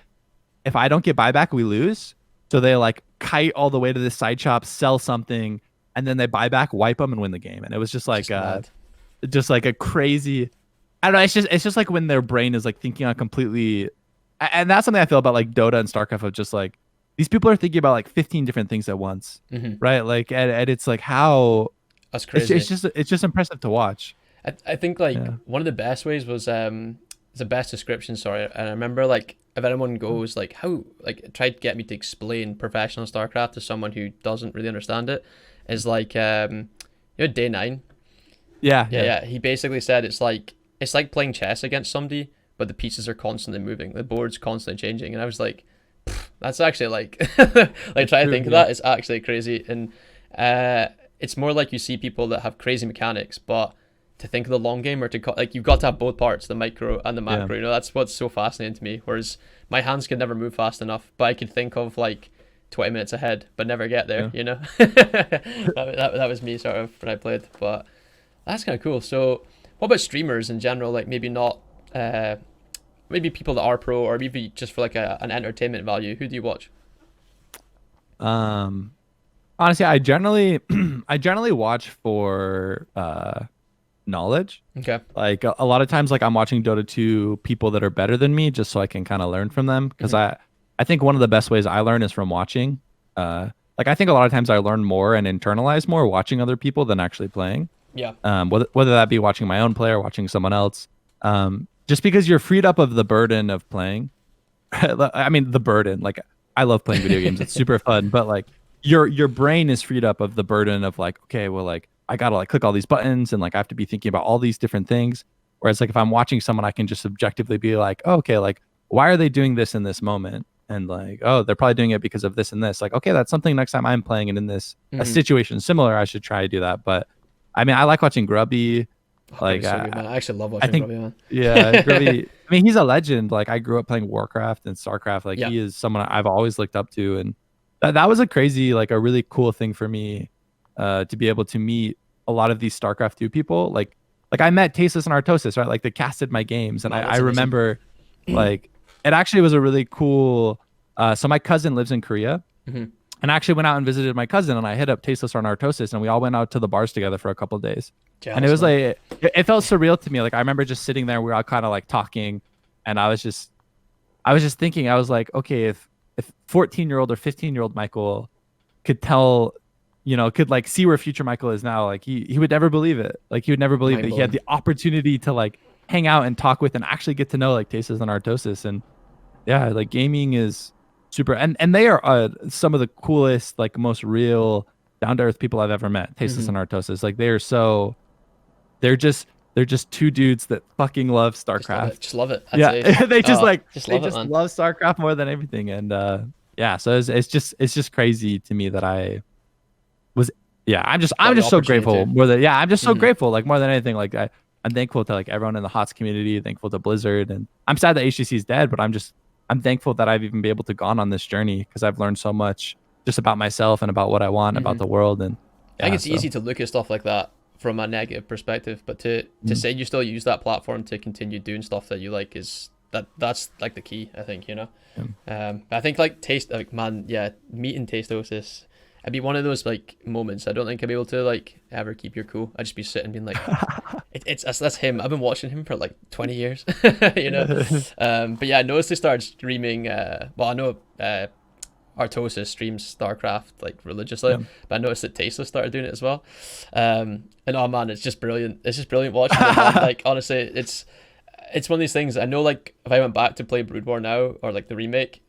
If I don't get buyback, we lose. So they like kite all the way to this side shop, sell something, and then they buy back, wipe them, and win the game. And it was just like just like a crazy. I don't know. It's just like when their brain is like thinking on completely, and that's something I feel about like Dota and Starcraft of just like these people are thinking about like 15 different things at once, right? Like, and it's like how that's crazy. It's just impressive to watch. I think like one of the best ways was the best description. Sorry, and I remember like if anyone goes like how like tried to get me to explain professional StarCraft to someone who doesn't really understand it, is like Day 9. Yeah. He basically said it's like playing chess against somebody, but the pieces are constantly moving, the board's constantly changing, and I was like, that's actually like like try to think of that. It's actually crazy, and it's more like you see people that have crazy mechanics, but to think of the long game or to like you've got to have both parts, the micro and the macro. You know, that's what's so fascinating to me. Whereas my hands could never move fast enough, but I could think of like 20 minutes ahead, but never get there. You know, that was me sort of when I played. But that's kind of cool. So, what about streamers in general? Like maybe not, maybe people that are pro, or maybe just for like an entertainment value. Who do you watch? Honestly, I generally watch for knowledge. Okay. Like a lot of times, like I'm watching Dota 2 people that are better than me, just so I can kind of learn from them. Because I think one of the best ways I learn is from watching. Like I think a lot of times I learn more and internalize more watching other people than actually playing. Yeah. Whether that be watching my own play or watching someone else. Just because you're freed up of the burden of playing. I mean, the burden. Like I love playing video games. It's super fun, but like your brain is freed up of the burden of like, okay, well, like I gotta like click all these buttons and like I have to be thinking about all these different things. Whereas like if I'm watching someone, I can just subjectively be like, oh, okay, like why are they doing this in this moment? And like, oh, they're probably doing it because of this and this. Like, okay, that's something next time I'm playing and in this a situation similar, I should try to do that. But I mean, I like watching Grubby. Like, I actually love watching Grubby, man. Yeah, Grubby. I mean, he's a legend. Like, I grew up playing Warcraft and Starcraft. Like, he is someone I've always looked up to, and that was a crazy, like, a really cool thing for me, to be able to meet a lot of these Starcraft 2 people. Like I met Tasteless and Artosis, right? Like, they casted my games, and I remember, like, it actually was a really cool. So my cousin lives in Korea. And I actually went out and visited my cousin, and I hit up Tasteless and Artosis, and we all went out to the bars together for a couple of days. And it was like, it felt surreal to me. Like I remember just sitting there, we were all kind of like talking, and I was just thinking, I was like, okay, if 14-year-old or 15-year-old Michael could tell, could like see where future Michael is now, like he would never believe it. Like he would never believe that he had the opportunity to like hang out and talk with and actually get to know like Tasteless and Artosis. And yeah, like gaming is super, and they are some of the coolest, like most real, down to earth people I've ever met. Tasteless and Artosis, like they're just two dudes that fucking love StarCraft. Just love it. They just love StarCraft more than everything. And yeah, so it's just crazy to me that I'm just so grateful more than I'm just so grateful, like more than anything. Like I'm thankful to like everyone in the HOTS community, thankful to Blizzard, and I'm sad that HTC is dead, but I'm thankful that I've even been able to gone on this journey, because I've learned so much just about myself and about what I want, about the world. And I think it's easy to look at stuff like that from a negative perspective, but to say you still use that platform to continue doing stuff that you like that's like the key, I think, but I think like meeting Tastosis, it'd be one of those like moments I don't think I'd be able to like ever keep your cool. I'd just be sitting being like that's him. I've been watching him for like 20 years. But yeah, I noticed they started streaming I know Artosis streams StarCraft like religiously, but I noticed that Tasteless started doing it as well. And oh man, it's just brilliant. It's just brilliant watching it, man. Like honestly, it's one of these things. I know like if I went back to play Brood War now, or like the remake,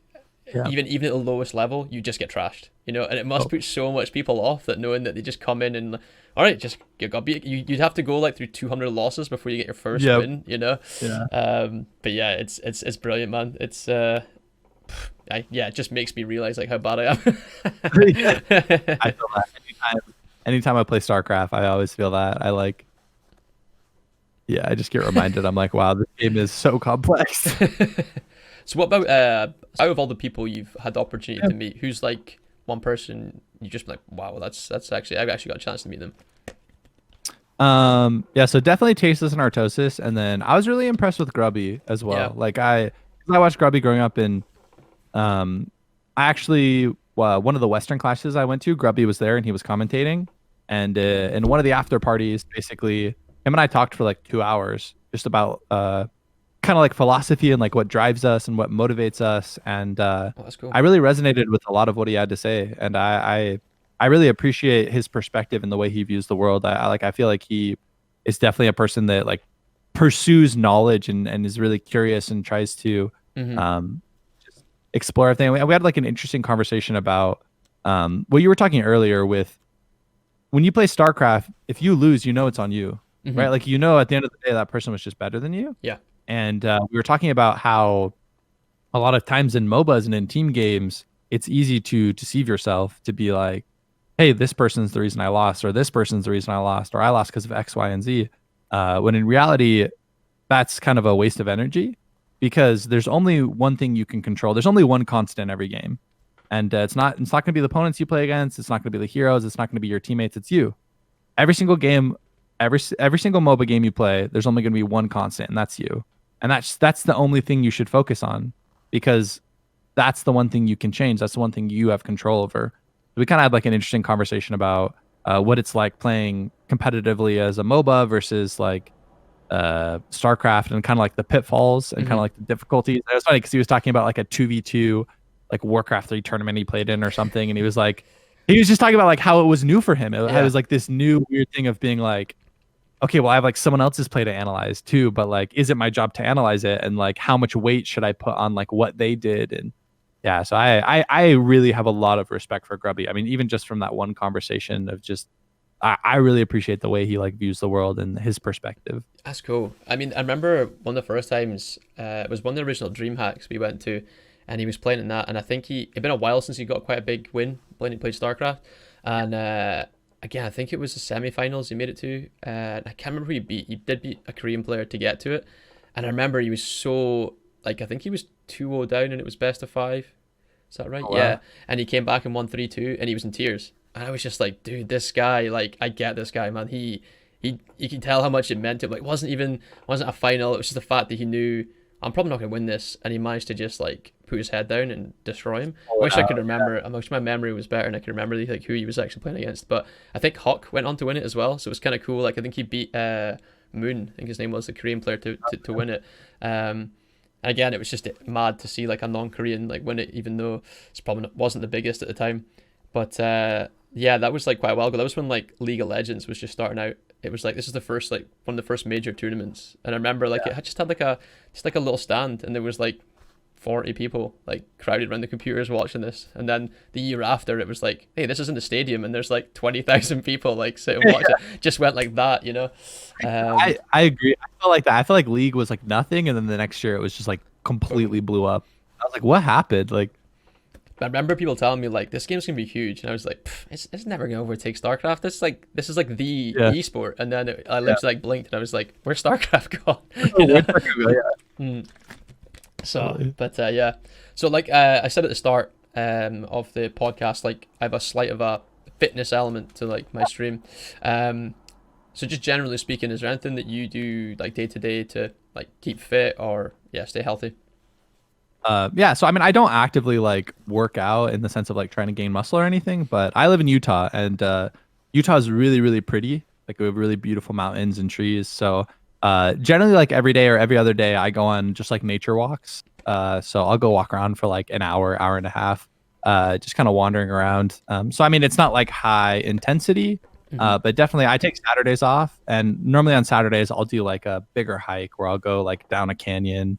even at the lowest level, you just get trashed. and it must Oh, put so much people off that knowing that they just come in and all right, just you got beat. You'd have to go like through 200 losses before you get your first yep. win. Yeah. But yeah, it's brilliant, man. Yeah, it just makes me realize like how bad I Yeah. I am. feel that anytime I play Starcraft, I always feel that. Yeah, I just get reminded. I'm like, wow, this game is so complex. So what about out of all the people you've had the opportunity Yeah. to meet, who's like one person you just like, wow, that's actually I've actually got a chance to meet them. Yeah, so definitely Tasteless and Artosis, and then I was really impressed with Grubby as Yeah. well. Like I watched Grubby growing up, and I actually one of the Western classes I went to, Grubby was there and he was commentating, and in one of the after parties, basically him and I talked for like 2 hours just about kind of like philosophy and like what drives us and what motivates us, and Oh, that's cool. I really resonated with a lot of what he had to say, and I really appreciate his perspective and the way he views the world. I feel like he is definitely a person that like pursues knowledge and is really curious and tries to Hmm. um, just explore everything. We had like an interesting conversation about what you were talking earlier with when you play StarCraft. If you lose, you know it's on you, right? Hmm. Like you know at the end of the day that person was just better than you. Yeah. And we were talking about how a lot of times in MOBAs and in team games, it's easy to deceive yourself to be like, hey, this person's the reason I lost, or this person's the reason I lost, or I lost because of X, Y, and Z. When in reality, that's kind of a waste of energy because there's only one thing you can control. There's only one constant in every game, and it's not going to be the opponents you play against. It's not going to be the heroes. It's not going to be your teammates. It's you. Every single game, every single MOBA game you play, there's only going to be one constant, and that's you. And that's the only thing you should focus on because that's the one thing you can change. That's the one thing you have control over. We kind of had like an interesting conversation about what it's like playing competitively as a MOBA versus like StarCraft and kind of like the pitfalls and kind of Hmm. like the difficulties. And it was funny because he was talking about like a 2v2 like Warcraft 3 tournament he played in or something. And he was just talking about like how it was new for him. It Yeah. was like this new weird thing of being like, okay, well, I have like someone else's play to analyze too, but like, is it my job to analyze it? And like, how much weight should I put on like what they did? And yeah, so I really have a lot of respect for Grubby. I mean, even just from that one conversation of just, I really appreciate the way he like views the world and his perspective. That's cool. I mean, I remember one of the first times, it was one of the original Dream Hacks we went to, and he was playing in that, and I think it'd been a while since he got quite a big win when he played StarCraft, and again, I think it was the semi-finals he made it to, I can't remember who he beat. He did beat a Korean player to get to it, and I remember he was so, like, I think he was 2-0 down, and it was best of five. Is that right? Oh, Yeah. wow. And he came back and won 3-2, and he was in tears. And I was just like, dude, this guy, like, I get this guy, man. He you can tell how much it meant to him. Like, wasn't a final. It was just the fact that he knew I'm probably not gonna win this, and he managed to just like put his head down and destroy him. I Oh, wish I wow. could remember. I wish my memory was better and I could remember like who he was actually playing against. But I think Hawk went on to win it as well, so it was kind of cool. Like I think he beat Moon. I think his name was the Korean player to win it. And again, it was just mad to see like a non-Korean like win it, even though it's probably wasn't the biggest at the time. But yeah, that was like quite a while ago. That was when like League of Legends was just starting out. It was like this is the first like one of the first major tournaments, and I remember like it had just had like a little stand, and there was like 40 people like crowded around the computers watching this. And then the year after, it was like, hey, this is in the stadium, and there's like 20,000 people like sitting watching. Just went like that. Um, I agree. I felt like that. I felt like League was like nothing, and then the next year it was just like completely blew up. I was like, what happened? Like, I remember people telling me like this game's gonna be huge, and I was like, it's never gonna overtake StarCraft. This is like the yeah, esport. And then I yeah. literally like blinked, and I was like, where's StarCraft gone? you Oh, know. yeah, Mm. So, totally. but yeah. So like I said at the start of the podcast, like I have a slight of a fitness element to like my stream. Um, so just generally speaking, is there anything that you do like day to day to like keep fit or yeah, stay healthy? Yeah, so I mean, I don't actively like work out in the sense of like trying to gain muscle or anything, but I live in Utah, and Utah is really, really pretty. Like we have really beautiful mountains and trees. So generally, like every day or every other day, I go on just like nature walks. So I'll go walk around for like an hour, hour and a half, just kind of wandering around. So I mean, it's not like high intensity, Hmm. but definitely I take Saturdays off, and normally on Saturdays I'll do like a bigger hike where I'll go like down a canyon,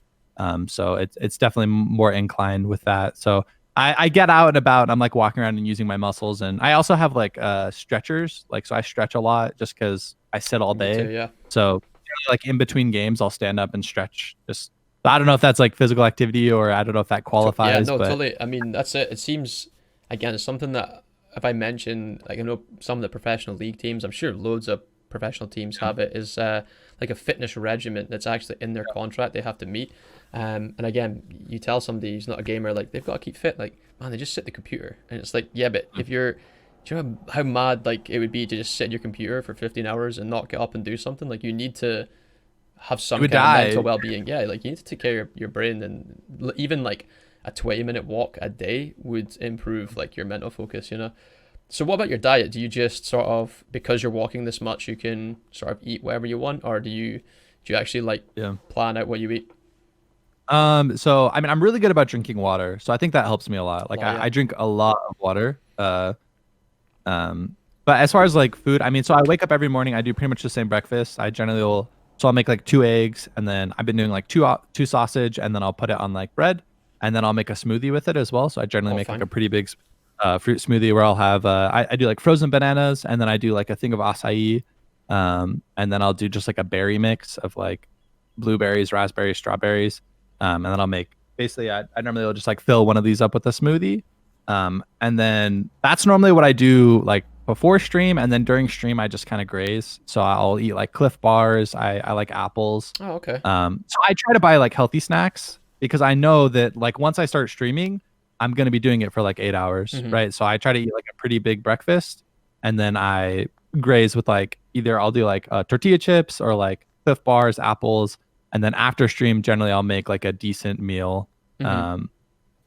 so it's definitely more inclined with that. So I get out and about. And I'm like walking around and using my muscles, and I also have like stretchers. Like so, I stretch a lot just because I sit all Me too, day. yeah. So like in between games, I'll stand up and stretch. Just I don't know if that's like physical activity or I don't know if that Yeah, qualifies, no, but totally. I mean, that's it. It seems, again, it's something that if I mention, like I know some of the professional league teams, I'm sure loads of professional teams have it, is like a fitness regimen that's actually in their contract they have to meet. And again, you tell somebody who's not a gamer, like they've got to keep fit, like, man, they just sit at the computer. And it's like, yeah, but if you're, do you know how mad like it would be to just sit at your computer for 15 hours and not get up and do something? Like you need to have you some would kind of mental die. well-being. Yeah, like you need to take care of your brain, and even like a 20-minute walk a day would improve like your mental focus, you know. So what about your diet? Do you just sort of, because you're walking this much, you can sort of eat whatever you want, or do you actually like Yeah. plan out what you eat? So I mean, I'm really good about drinking water, so I think that helps me a lot. Like Oh yeah. I drink a lot of water. Um, but as far as like food, I mean, so I wake up every morning. I do pretty much the same breakfast. I generally will, so I'll make like two eggs, and then I've been doing like two sausage, and then I'll put it on like bread, and then I'll make a smoothie with it as well. So I generally Oh make like a fine. pretty big fruit smoothie where I'll have I do like frozen bananas, and then I do like a thing of acai, and then I'll do just like a berry mix of like blueberries, raspberries, strawberries, and then I'll make basically I normally will just like fill one of these up with a smoothie. And then that's normally what I do like before stream, and then during stream I just kind of graze. So I'll eat like Cliff Bars. I like apples. Oh okay. So I try to buy like healthy snacks because I know that like once I start streaming, I'm gonna be doing it for like 8 hours, Mm-hmm. right? So I try to eat like a pretty big breakfast, and then I graze with like either I'll do like tortilla chips or like Cliff Bars, apples, and then after stream generally I'll make like a decent meal. Mm-hmm. Um,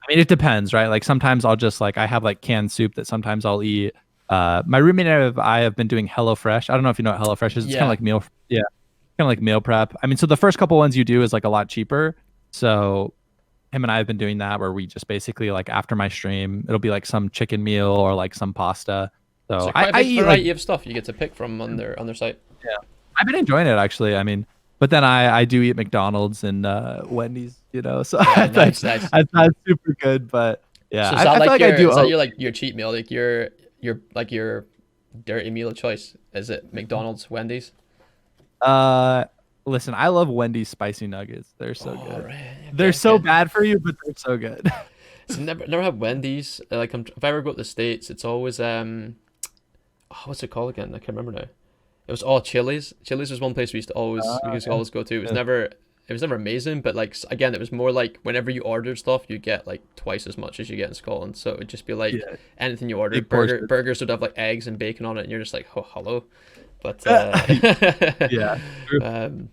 I mean, it depends, right? Like sometimes I'll just like I have like canned soup that sometimes I'll eat. My roommate and I have been doing HelloFresh. I don't know if you know what HelloFresh is. It's kind of Yeah. like meal, yeah, kind of like meal prep. I mean, so the first couple ones you do is like a lot cheaper. So him and I have been doing that where we just basically like after my stream, it'll be like some chicken meal or like some pasta. So So quite a I big eat like variety of stuff you get to pick from on their site. yeah, I've been enjoying it actually. I mean, but then I do eat McDonald's and Wendy's, you know, so Yeah, that's nice, nice. that's not super good, but yeah, So is that I feel like like I your do. is that your cheat meal, like your like your dirty meal of choice? Is it McDonald's, Wendy's? Uh, listen, I love Wendy's spicy nuggets. They're so Oh good. right, They're okay, so okay. bad for you, but they're so good. So never had Wendy's. Like if I ever go to the States, it's always oh, what's it called again? I can't remember now. It was all Chili's. Chili's was one place we used to Yeah. always go to. Yeah. It was never amazing, but like again, it was more like whenever you ordered stuff, you get like twice as much as you get in Scotland. So it would just be like Yeah. anything you ordered. Big portion. Burgers would have like eggs and bacon on it, and you're just like, oh hello. But Yeah. True. um,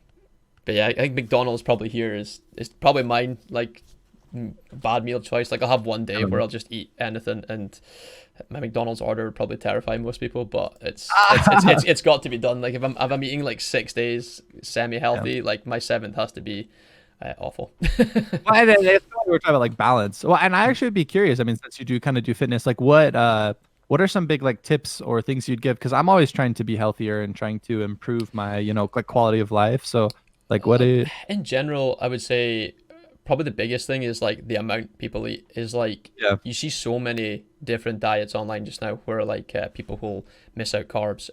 but yeah, I think McDonald's probably here is probably mine like bad meal choice. Like I'll have one day where I'll just eat anything, and my McDonald's order would probably terrify most people, but it's got to be done. Like if I'm eating like 6 days semi Yeah. healthy, like my seventh has to be awful. Well, and that's why we were talking about like balance. Well, and I actually would be curious. I mean, since you do kind of do fitness, like what are some big like tips or things you'd give? Because I'm always trying to be healthier and trying to improve my, like quality of life. So like what do In general, I would say probably the biggest thing is like the amount people eat is like yeah. you see so many different diets online just now where like people will miss out carbs.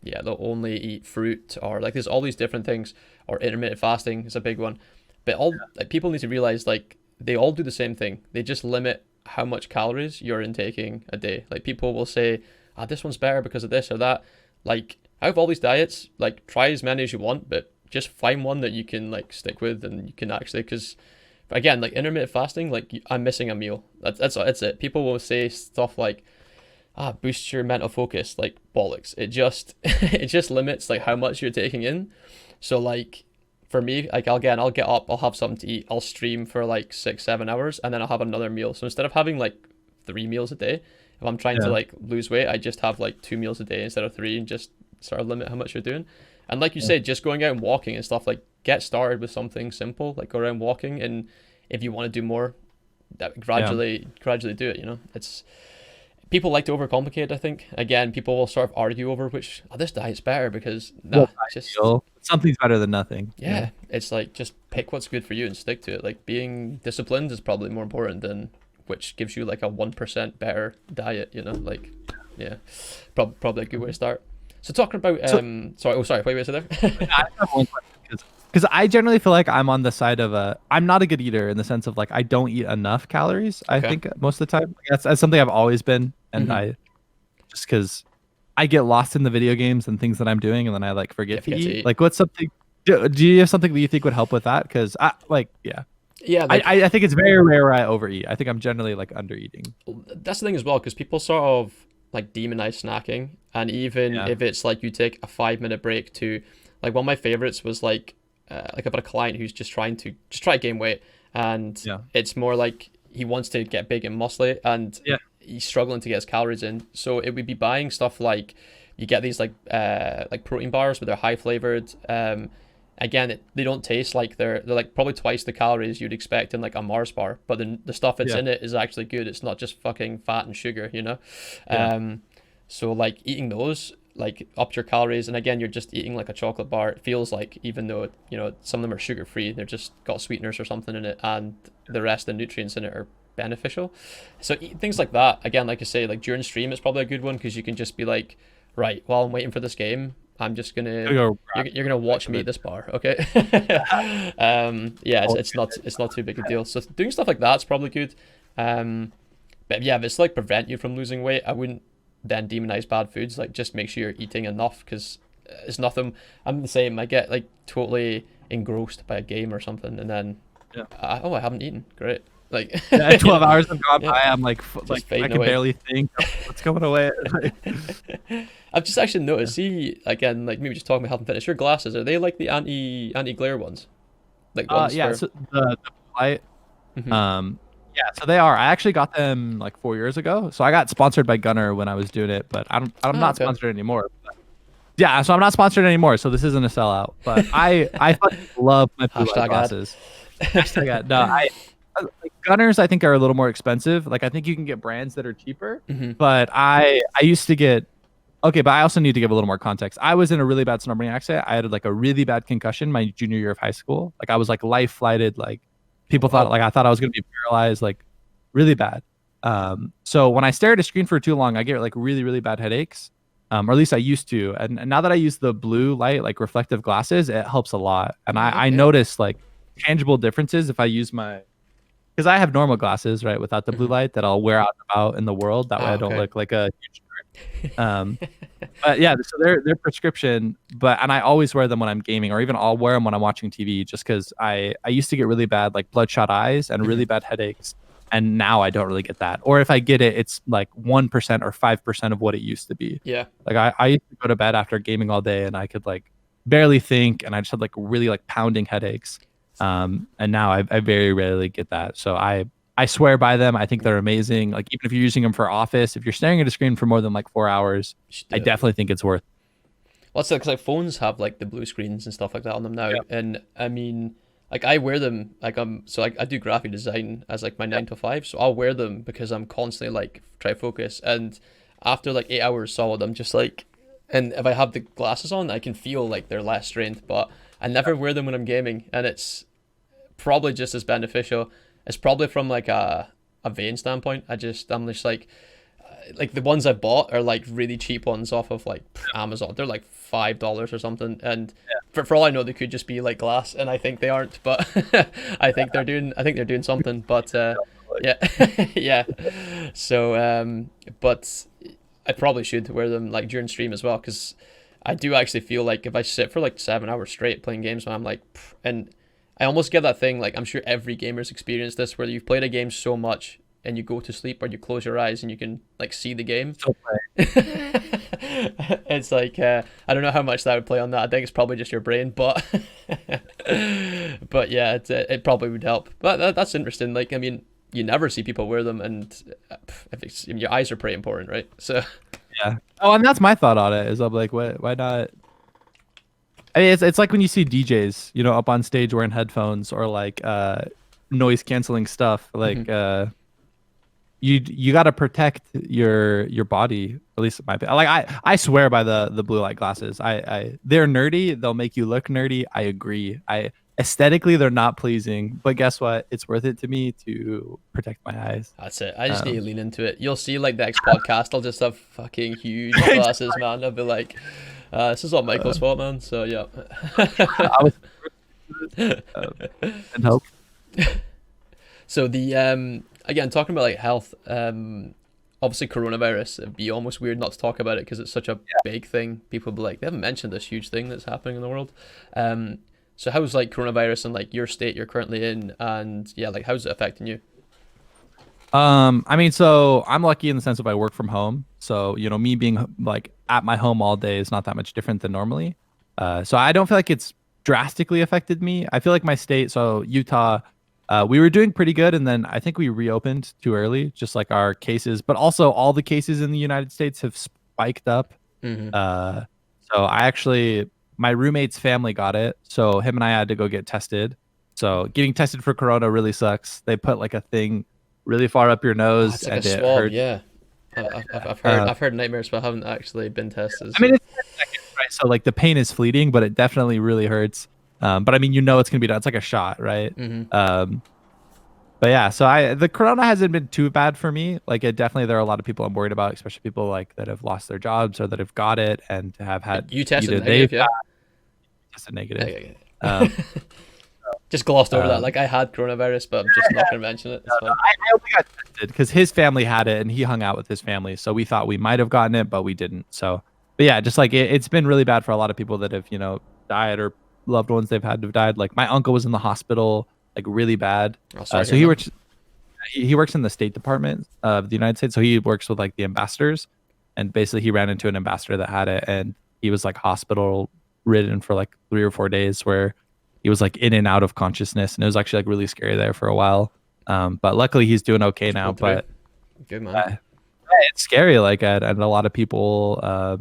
Yeah, they'll only eat fruit, or like there's all these different things, or intermittent fasting is a big one. But all like people need to realize like they all do the same thing. They just limit how much calories you're intaking a day. Like people will say, ah, this one's better because of this or that. Like out of all these diets, like try as many as you want, but just find one that you can like stick with and you can actually, because again, like intermittent fasting, like I'm missing a meal. That's it. People will say stuff like, ah, boost your mental focus, like bollocks. It just it just limits like how much you're taking in. So like for me, like I'll get up, I'll have something to eat, I'll stream for like 6 7 hours, and then I'll have another meal. So instead of having like 3 meals a day, if I'm trying to Yeah. like lose weight, I just have like 2 meals a day instead of three, and just sort of limit how much you're doing. And like you Yeah. said, just going out and walking and stuff, like get started with something simple, like go around walking, and if you want to do more, that Yeah. gradually do it. You know, it's people like to overcomplicate it, I think. Again, people will sort of argue over which, oh, this diet's better because nah, Well, just ideal. Something's better than nothing. Yeah. yeah, it's like just pick what's good for you and stick to it. Like being disciplined is probably more important than which gives you like a 1% better diet. Like, yeah, probably a good way to start. So talking about sorry, wait, wait, there. I have one question because I generally feel like I'm on the side of I'm not a good eater in the sense of like I don't eat enough calories. I Okay. think most of the time that's something I've always been, and Mm-hmm. I just because I get lost in the video games and things that I'm doing, and then I like Yeah, forget to forget to eat. eat. Like, what's something? Do you have something that you think would help with that? Because yeah, Yeah, I, like I I think it's very rare where I overeat. I think I'm generally like under eating. that's the thing as well, because people sort of like demonize snacking, and even Yeah, if it's like you take a 5 minute break to, like one of my favorites was like about a client who's just trying to gain weight, and yeah, it's more like he wants to get big and muscly, and yeah, he's struggling to get his calories in. So it would be buying stuff like you get these like protein bars, but they're high flavored. Again, they don't taste like they're like probably twice the calories you'd expect in like a Mars bar, but the stuff that's yeah, in it is actually good. It's not just fucking fat and sugar. yeah. Um, so like eating those like up your calories, and again, you're just eating like a chocolate bar. It feels like, even though some of them are sugar free, they're just got sweeteners or something in it, and the rest of the nutrients in it are beneficial. So eat things like that. Again, like I say, like during stream, it's probably a good one because you can just be like, right, while I'm waiting for this game, I'm just I gonna go you're gonna watch me eat this bar, okay? Yeah, it's not too big a deal. So doing stuff like that's probably good. But yeah, if it's like prevent you from losing weight, I wouldn't then demonize bad foods. Like just make sure you're eating enough, because it's nothing. I'm the same. I get like totally engrossed by a game or something, and then Yeah. I haven't eaten. Great. Like Yeah, 12 hours have gone yeah, by. I'm like, just I fading can away. barely think. What's going away? I've just actually noticed. See, again, like maybe just talking about health and fitness. Your glasses, are they like the anti glare ones? Like ones Yeah. for. So the light, Mhm. um, yeah. So they are. I actually got them like 4 years ago. So I got sponsored by Gunner when I was doing it, but I'm Oh, not okay. sponsored anymore. Yeah. So I'm not sponsored anymore. So this isn't a sellout. But I fucking love my blue light Hashtag ad. glasses. Hashtag ad. No, like Gunners I think are a little more expensive. Like I think you can get brands that are cheaper, Hmm. but I used to get. Okay, but I also need to give a little more context. I was in a really bad snowboarding accident. I had like a really bad concussion my junior year of high school. Like I was like life flighted. Like people thought, Wow. like I thought I was gonna be paralyzed. Like really bad. So when I stare at a screen for too long, I get like really really bad headaches. Or at least I used to. And now that I use the blue light like reflective glasses, it helps a lot. And Oh, I okay. notice like tangible differences if I use my because I have normal glasses right without the blue Hmm. light that I'll wear out and about in the world. That way I Ah, don't okay. look like a huge nerd. But yeah, so they're prescription, but and I always wear them when I'm gaming, or even I'll wear them when I'm watching TV, just because I used to get really bad like bloodshot eyes and Hmm. really bad headaches, and now I don't really get that. Or if I get it, it's like 1% or 5% of what it used to be. Yeah. Like I used to go to bed after gaming all day, and I could like barely think, and I just had like really like pounding headaches. And now I very rarely get that. So I swear by them. I think they're amazing. Like even if you're using them for office, if you're staring at a screen for more than like 4 hours, You should do I it. definitely think it's worth. Well, it's because like phones have like the blue screens and stuff like that on them now, Yeah, and I mean, like I wear them like so like I do graphic design as like my yeah, 9 to 5, so I'll wear them because I'm constantly like try to focus, and after like 8 hours solid, I'm just like, and if I have the glasses on, I can feel like they're less strained, but I never wear them when I'm gaming, and it's probably just as beneficial. It's probably from like a vein standpoint. I'm just like the ones I bought are like really cheap ones off of like Amazon. They're like $5 or something, and for all I know, they could just be like glass, and I think they aren't. But I think they're doing something. But like, yeah, yeah. So but I probably should wear them like during stream as well, because I do actually feel like if I sit for like 7 hours straight playing games, I'm like, and I almost get that thing. Like I'm sure every gamer's experienced this, where you've played a game so much and you go to sleep or you close your eyes and you can like see the game. still play. It's like I don't know how much that would play on that. I think it's probably just your brain, but but yeah, it probably would help. But that's interesting. Like I mean, you never see people wear them, and if it's, your eyes are pretty important, right? So Yeah. Oh, and that's my thought on it. Is I'm like, why not? I mean, it's like when you see DJs, up on stage wearing headphones or like noise canceling stuff. mhm. Like you got to protect your body. At least in my opinion. Like I swear by the blue light glasses. I they're nerdy. They'll make you look nerdy. I agree. aesthetically they're not pleasing, but guess what? It's worth it to me to protect my eyes. That's it. I just need to Um, lean into it. You'll see, like, the next podcast, I'll just have fucking huge glasses, man. I'll be like, this is all Michael's fault, man. So, yeah. I was and hope. So, again, talking about, like, health, obviously coronavirus, it'd be almost weird not to talk about it because it's such a big thing. People be like, they haven't mentioned this huge thing that's happening in the world. So how's, like, coronavirus and, like, your state you're currently in, and yeah, like, how's it affecting you? I mean, so I'm lucky in the sense of I work from home. So, me being like at my home all day is not that much different than normally. So I don't feel like it's drastically affected me. I feel like my state, so Utah, we were doing pretty good. And then I think we reopened too early, just like our cases, but also all the cases in the United States have spiked up. Mm-hmm. Uh, so my roommate's family got it. So him and I had to go get tested. So getting tested for corona really sucks. They put like a thing really far up your Oh, nose it's like a and it swab, hurt. yeah. I've heard Uh, I've heard nightmares, but I haven't actually been tested. I mean, So it's 10 seconds, right? So like the pain is fleeting, but it definitely really hurts. But I mean, it's gonna be done. It's like a shot, right? mm-hmm. Um, but yeah, so the corona hasn't been too bad for me. Like it definitely, there are a lot of people I'm worried about, especially people like that have lost their jobs or that have got it and have had You tested either negative, they've yeah? tested Yeah, negative. yeah, yeah. Um, Just glossed over that. um, Like, I had coronavirus, but I'm just not gonna mention it. It's fine. I only got tested because his family had it and he hung out with his family. So we thought we might have gotten it, but we didn't. So, but yeah, just like it's been really bad for a lot of people that have, died or loved ones they've had to have died. Like my uncle was in the hospital, like really bad. Oh, sorry to So hear, man. he works in the State Department of the United States. So he works with like the ambassadors, and basically he ran into an ambassador that had it, and he was like hospital ridden for like 3 or 4 days, where he was like in and out of consciousness, and it was actually like really scary there for a while. But luckily he's doing okay now. Pulled through. But Good, man. uh, it's scary, like and a lot of people.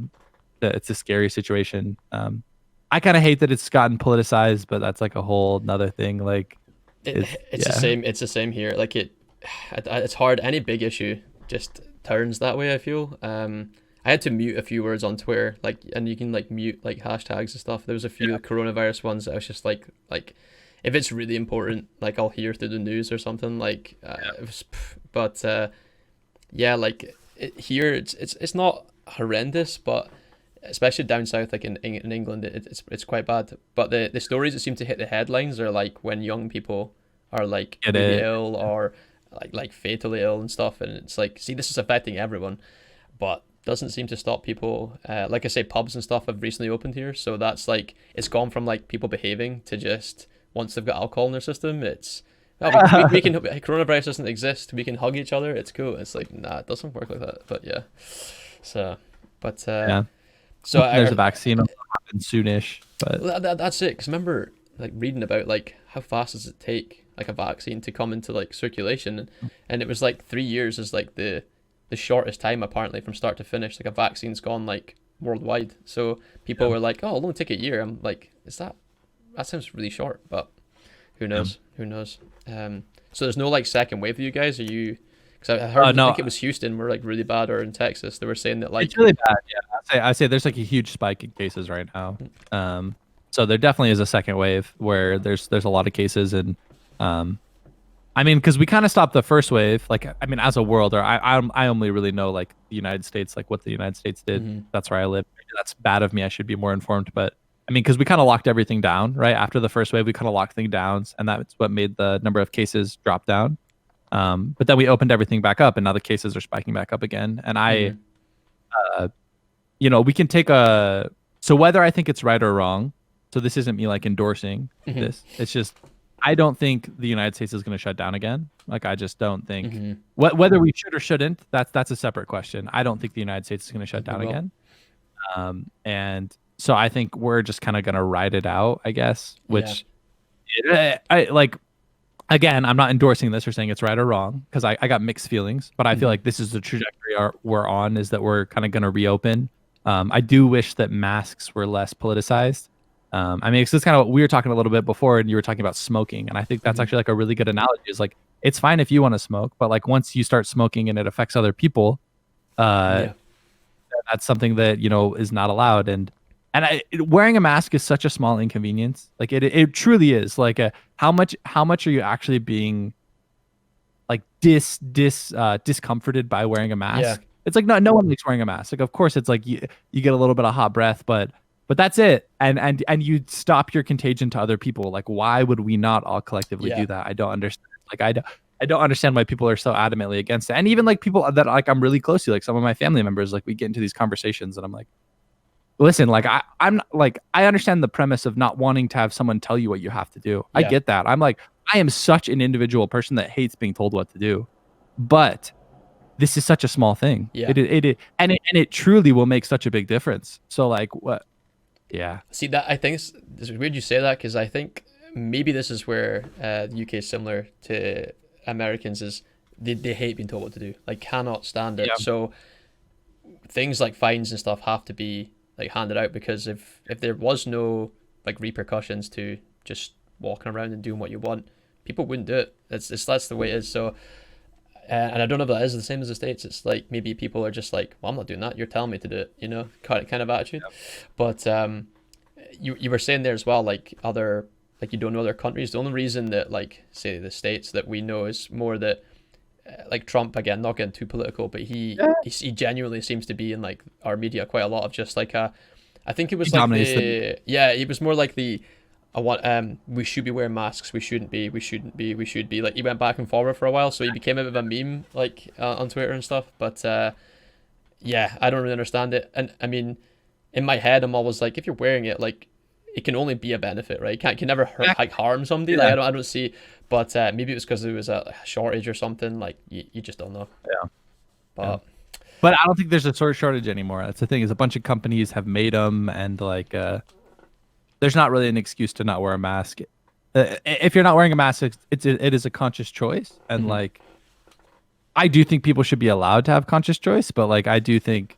It's a scary situation. I kind of hate that it's gotten politicized, but that's like a whole another thing. Like, It, it's it's the yeah. same. It's the same here. Like, it's hard. Any big issue just turns that way, I feel. I had to mute a few words on Twitter, like, and you can like mute like hashtags and stuff. There was a few coronavirus ones that I was just like, if it's really important, like, I'll hear through the news or something. Like, it was, but yeah, like, here it's not horrendous, but especially down south, like in England, it's quite bad. But the stories that seem to hit the headlines are like when young people are like Get really it. ill or like fatally ill and stuff, and it's like, see, this is affecting everyone, but doesn't seem to stop people. Like I say, pubs and stuff have recently opened here, so that's like, it's gone from like people behaving to just, once they've got alcohol in their system, it's, oh, we can, coronavirus doesn't exist, we can hug each other, it's cool. It's like, nah, it doesn't work like that. But yeah, so, but Yeah. so There's a vaccine will happen soonish, but well, that's it. Because remember, like, reading about like how fast does it take like a vaccine to come into like circulation, and it was like 3 years is like the shortest time apparently from start to finish. Like, a vaccine's gone like worldwide. So people were like, oh, it'll only take a year. I'm like, that sounds really short, but who knows? Who knows? So there's no like second wave for you guys. Are you? Because I heard, I no, think it was Houston were like really bad, or in Texas they were saying that like, it's really bad. Yeah, I say there's like a huge spike in cases right now. So there definitely is a second wave where there's a lot of cases, and I mean, because we kind of stopped the first wave. Like, I mean, as a world, or I only really know like the United States, like what the United States did. Mhm. That's where I live. Maybe that's bad of me. I should be more informed. But I mean, because we kind of locked everything down, right? After the first wave, we kind of locked things down, and that's what made the number of cases drop down. But then we opened everything back up, and now the cases are spiking back up again. And Mhm. uh, we can take so whether I think it's right or wrong. So this isn't me like endorsing Mhm. this. It's just I don't think the United States is going to shut down again. Like I just don't think Mhm. whether we should or shouldn't. That's a separate question. I don't think the United States is going to shut We down will. again. And so I think we're just kind of going to ride it out, I guess. Yeah. Which I like. Again, I'm not endorsing this or saying it's right or wrong because I got mixed feelings, but I feel Mhm. like this is the trajectory we're on, is that we're kind of going to reopen. I do wish that masks were less politicized. I mean, it's just kind of, we were talking a little bit before, and you were talking about smoking, and I think that's Mhm. actually like a really good analogy. Is like, it's fine if you want to smoke, but like once you start smoking and it affects other people, uh, Yeah. that's something that is not allowed. And wearing a mask is such a small inconvenience. Like it truly is. Like how much are you actually being like discomforted by wearing a Yeah, mask? It's like no one likes wearing a mask. Like of course it's like you get a little bit of hot breath, but that's it. And you stop your contagion to other people. Like why would we not all collectively yeah, do that? I don't understand. Like I don't understand why people are so adamantly against it. And even like people that like I'm really close to, like some of my family members, like we get into these conversations and I'm like, listen, like I'm like I understand the premise of not wanting to have someone tell you what you have to do. I yeah, get that. I'm like I am such an individual person that hates being told what to do. But this is such a small thing. yeah. And it truly will make such a big difference. So like what yeah. See that I think it's weird you say that because I think maybe this is where the UK is similar to Americans is they hate being told what to do, like cannot stand it. Yeah. So things like fines and stuff have to be like handed out because if there was no like repercussions to just walking around and doing what you want, people wouldn't do it. It's that's the way it is. So and I don't know if that is the same as the States. It's like maybe people are just like, well, I'm not doing that. You're telling me to do it, kind of attitude. Yep. But you were saying there as well, like other like you don't know other countries. The only reason that like say the States that we know is more that like Trump again, not getting too political, but Yeah. he genuinely seems to be in like our media quite a lot of just like I think it He was like dominates the yeah, it was more like the I want we should be wearing masks, we shouldn't be, we shouldn't be, we should be. Like he went back and forward for a while, so he became a bit of a meme like on Twitter and stuff. But yeah, I don't really understand it. And I mean, in my head, I'm always like, if you're wearing it, like it can only be a benefit, right? Can never hurt, like harm somebody. Like Yeah. I don't see. But maybe it was because there was a shortage or something. Like you just don't know. Yeah. Yeah. But But I don't think there's a sort of shortage anymore. That's the thing is a bunch of companies have made them and like there's not really an excuse to not wear a mask. If you're not wearing a mask, it is a conscious choice, and mhm. like I do think people should be allowed to have conscious choice, but like I do think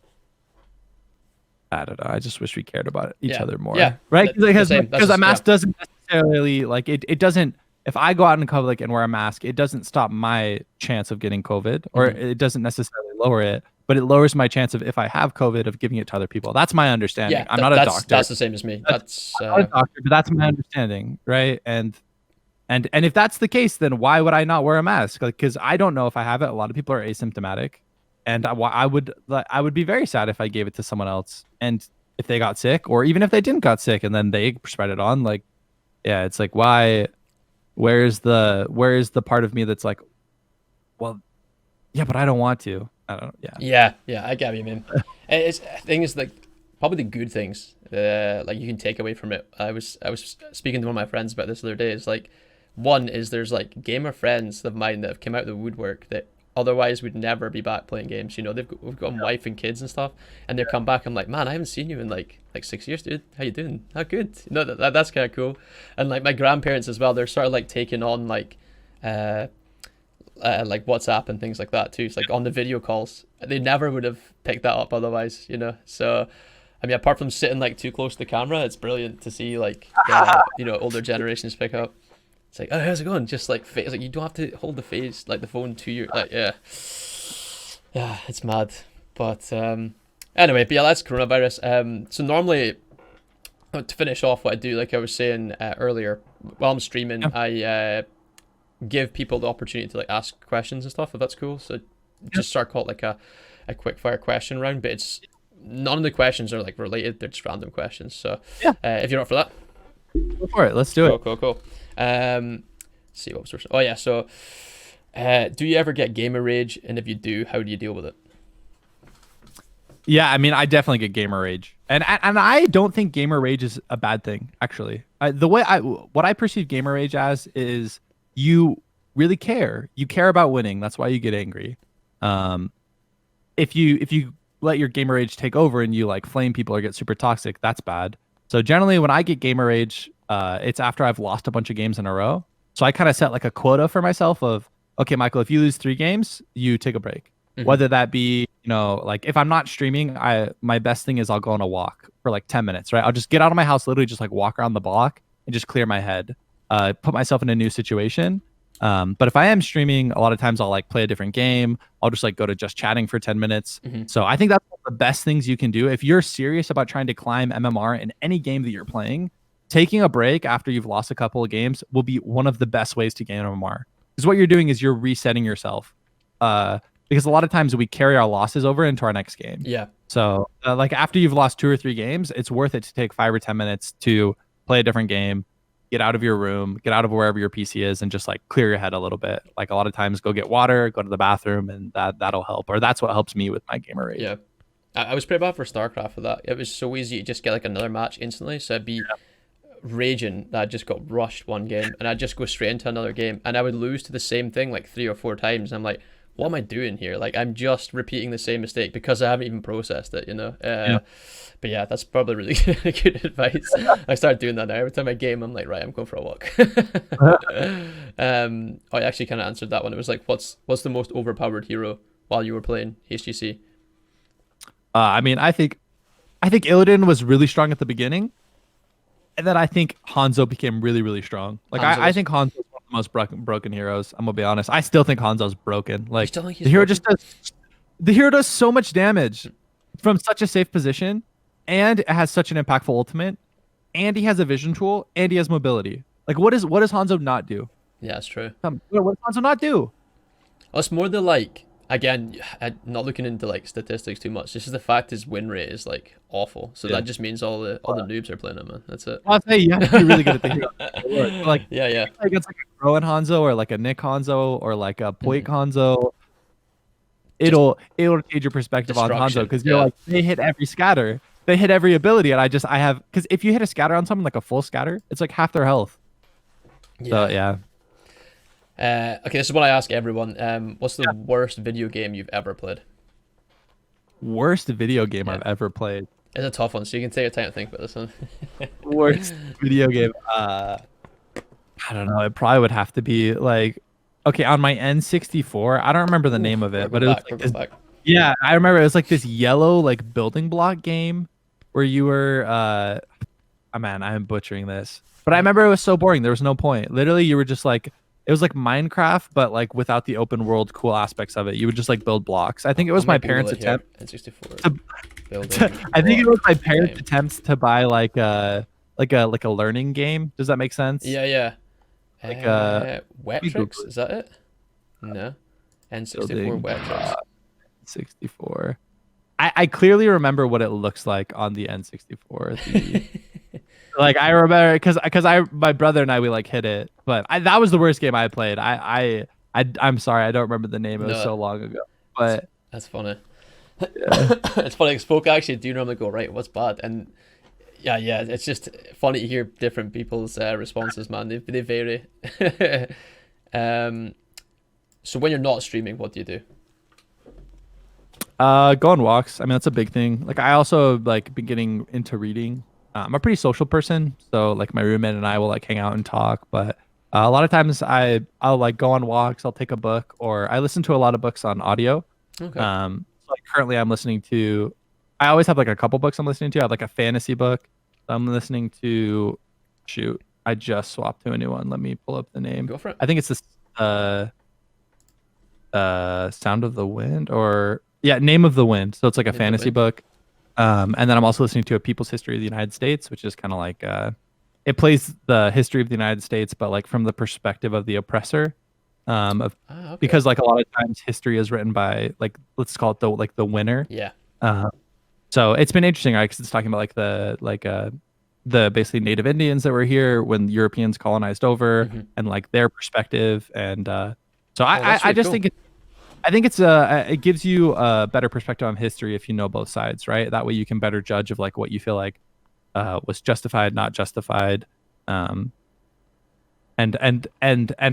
I don't know. I just wish we cared about each Yeah, other more, yeah, right? the Because same. That's because a just yeah. mask doesn't necessarily like it doesn't. If I go out in public and wear a mask, it doesn't stop my chance of getting COVID, or Mhm. it doesn't necessarily lower it, but it lowers my chance of if I have COVID of giving it to other people. That's my understanding. Yeah, I'm not a doctor. that's the same as me. That's That's I'm not a doctor, but that's my understanding, right? And if that's the case, then why would I not wear a mask? Like, because I don't know if I have it. A lot of people are asymptomatic, and I would be very sad if I gave it to someone else, and if they got sick, or even if they didn't got sick, and then they spread it on. Like, yeah, it's like why? Where's the part of me that's like, well, yeah, but I don't want to. I don't. Yeah. yeah, yeah. I get what you mean. It's things like probably the good things like you can take away from it. I was speaking to one of my friends about this the other day. It's like one is there's like gamer friends of mine that have come out of the woodwork that otherwise would never be back playing games. We've got a wife and kids and stuff, and they come back. I'm like, man, I haven't seen you in like 6 years, dude. How you doing? How good? That's kind of cool. And like my grandparents as well, they're sort of like taking on uh, like WhatsApp and things like that too. It's like on the video calls, they never would have picked that up otherwise. So, I mean, apart from sitting like too close to the camera, it's brilliant to see like older generations pick up. It's like, oh, how's it going? Just like face, like you don't have to hold the face like the phone to your like yeah, it's mad. But anyway, but yeah, that's coronavirus. So normally to finish off what I do, like I was saying earlier, while I'm streaming, Yeah. I give people the opportunity to like ask questions and stuff if that's cool. So just start called like a quick fire question round, but it's none of the questions are like related, they're just random questions. So Yeah. if you're up for that, Go for it. Let's do it. cool. Let's see what was oh yeah, so do you ever get gamer rage, and if you do, how do you deal with it? Yeah, I mean, I definitely get gamer rage, and I don't think gamer rage is a bad thing. Actually, what I perceive gamer rage as is you really care. You care about winning. That's why you get angry. Um, if you let your gamer rage take over and you like flame people or get super toxic, that's bad. So generally, when I get gamer rage, it's after I've lost a bunch of games in a row. So I kind of set like a quota for myself of, okay, Michael, if you lose 3 games, you take a break. Hmm. Whether that be, like if I'm not streaming, my best thing is I'll go on a walk for like 10 minutes, right? I'll just get out of my house, literally just like walk around the block and just clear my head, put myself in a new situation. But if I am streaming, a lot of times I'll like play a different game. I'll just like go to just chatting for 10 minutes. Hmm. So I think that's one of the best things you can do. If you're serious about trying to climb MMR in any game that you're playing, taking a break after you've lost a couple of games will be one of the best ways to gain MMR. Because what you're doing is you're resetting yourself. Because a lot of times we carry our losses over into our next game. Yeah. So like after you've lost 2 or 3 games, it's worth it to take 5 or 10 minutes to play a different game, get out of your room, get out of wherever your PC is, and just like clear your head a little bit. Like a lot of times, go get water, go to the bathroom, and that'll help. Or that's what helps me with my gamer rage. Yeah. I was pretty bad for Starcraft for that. It was so easy to just get like another match instantly. So I'd be raging that I just got rushed one game, and I'd just go straight into another game, and I would lose to the same thing like 3 or 4 times. And I'm like, what am I doing here? Like, I'm just repeating the same mistake because I haven't even processed it, you know? Yeah. But yeah, that's probably really good advice. I start doing that now. Every time I game, I'm like, right, I'm going for a walk. I actually kind of answered that one. It was like, what's the most overpowered hero while you were playing HGC? I mean, I think Illidan was really strong at the beginning, and then I think Hanzo became really, really strong. Like Hanzo I was- think Hanzo's one of the most broken heroes. I'm gonna be honest. I still think Hanzo's broken. You Like still think he's the hero broken? just does the hero does so much damage from such a safe position, and it has such an impactful ultimate, and he has a vision tool, and he has mobility. Like what does Hanzo not do? Yeah, that's true. What does Hanzo not do? Oh, it's more the like, again, I'm not looking into like statistics too much. This is the fact his win rate is like awful. So Yeah. that just means all the noobs are playing him, man. That's it. I'll say you have to be really good at the hero. Like Yeah, yeah. against like a Rowan Hanzo or like a Nick Hanzo or like a Poik Mhm. Hanzo, it'll change your perspective on Hanzo Destruction, because you're yeah. like they hit every scatter, they hit every ability, and I have because if you hit a scatter on someone like a full scatter, it's like half their health. So yeah, Okay, this is what I ask everyone. What's the worst video game you've ever played? worst video game Yeah. I've ever played. It's a tough one, so you can take your time to think about this one. Worst video game. I don't know. It probably would have to be like okay on my N64. I don't remember the name of We're it, but going it was back. like We're this. going back. Yeah, I remember it was like this yellow like building block game where you were oh, man, I'm butchering this. But I remember it was so boring. There was no point. Literally you were just like it was like Minecraft but like without the open world cool aspects of it. You would just like build blocks. I think it was I my might Google parents' it here. attempt N64 to, building. I think it was my block parents' game. attempts to buy like a learning game. Does that make sense? Yeah, yeah. Like Wet me Google Tricks? it. Is that it? No. N64 Building Wet Tricks. 64. I clearly remember what it looks like on the N64. Like I remember because I my brother and I we like hit it, but that was the worst game I played. I'm sorry I don't remember the name. It was No. so long ago. But That's funny. yeah, It's funny because folk actually do normally go, right, what's bad? And yeah, it's just funny to hear different people's responses, man. They vary. So when you're not streaming, what do you do? go on walks. I mean that's a big thing. Like I also like been getting into reading. I'm a pretty social person, so like my roommate and I will like hang out and talk. But a lot of times I'll like go on walks. I'll take a book, or I listen to a lot of books on audio. Okay. So like currently I'm listening to. I always have like a couple books I'm listening to. I have like a fantasy book. I'm listening to. Shoot, I just swapped to a new one. Let me pull up the name. Go for it. I think it's this. Sound of the Wind, or yeah, Name of the Wind. So it's like a Name of the fantasy Wind. book. And then I'm also listening to A People's History of the United States, which is kind of like it plays the history of the United States, but like from the perspective of the oppressor. Okay. Because like a lot of times history is written by like let's call it the winner. Yeah. Uh, so it's been interesting, right? Because it's talking about like the basically Native Indians that were here when Europeans colonized over, Mhm. and like their perspective, and so Oh, that's I really just cool. think it's it gives you a better perspective on history if you know both sides, right? That way you can better judge of like what you feel like was justified, not justified, um, and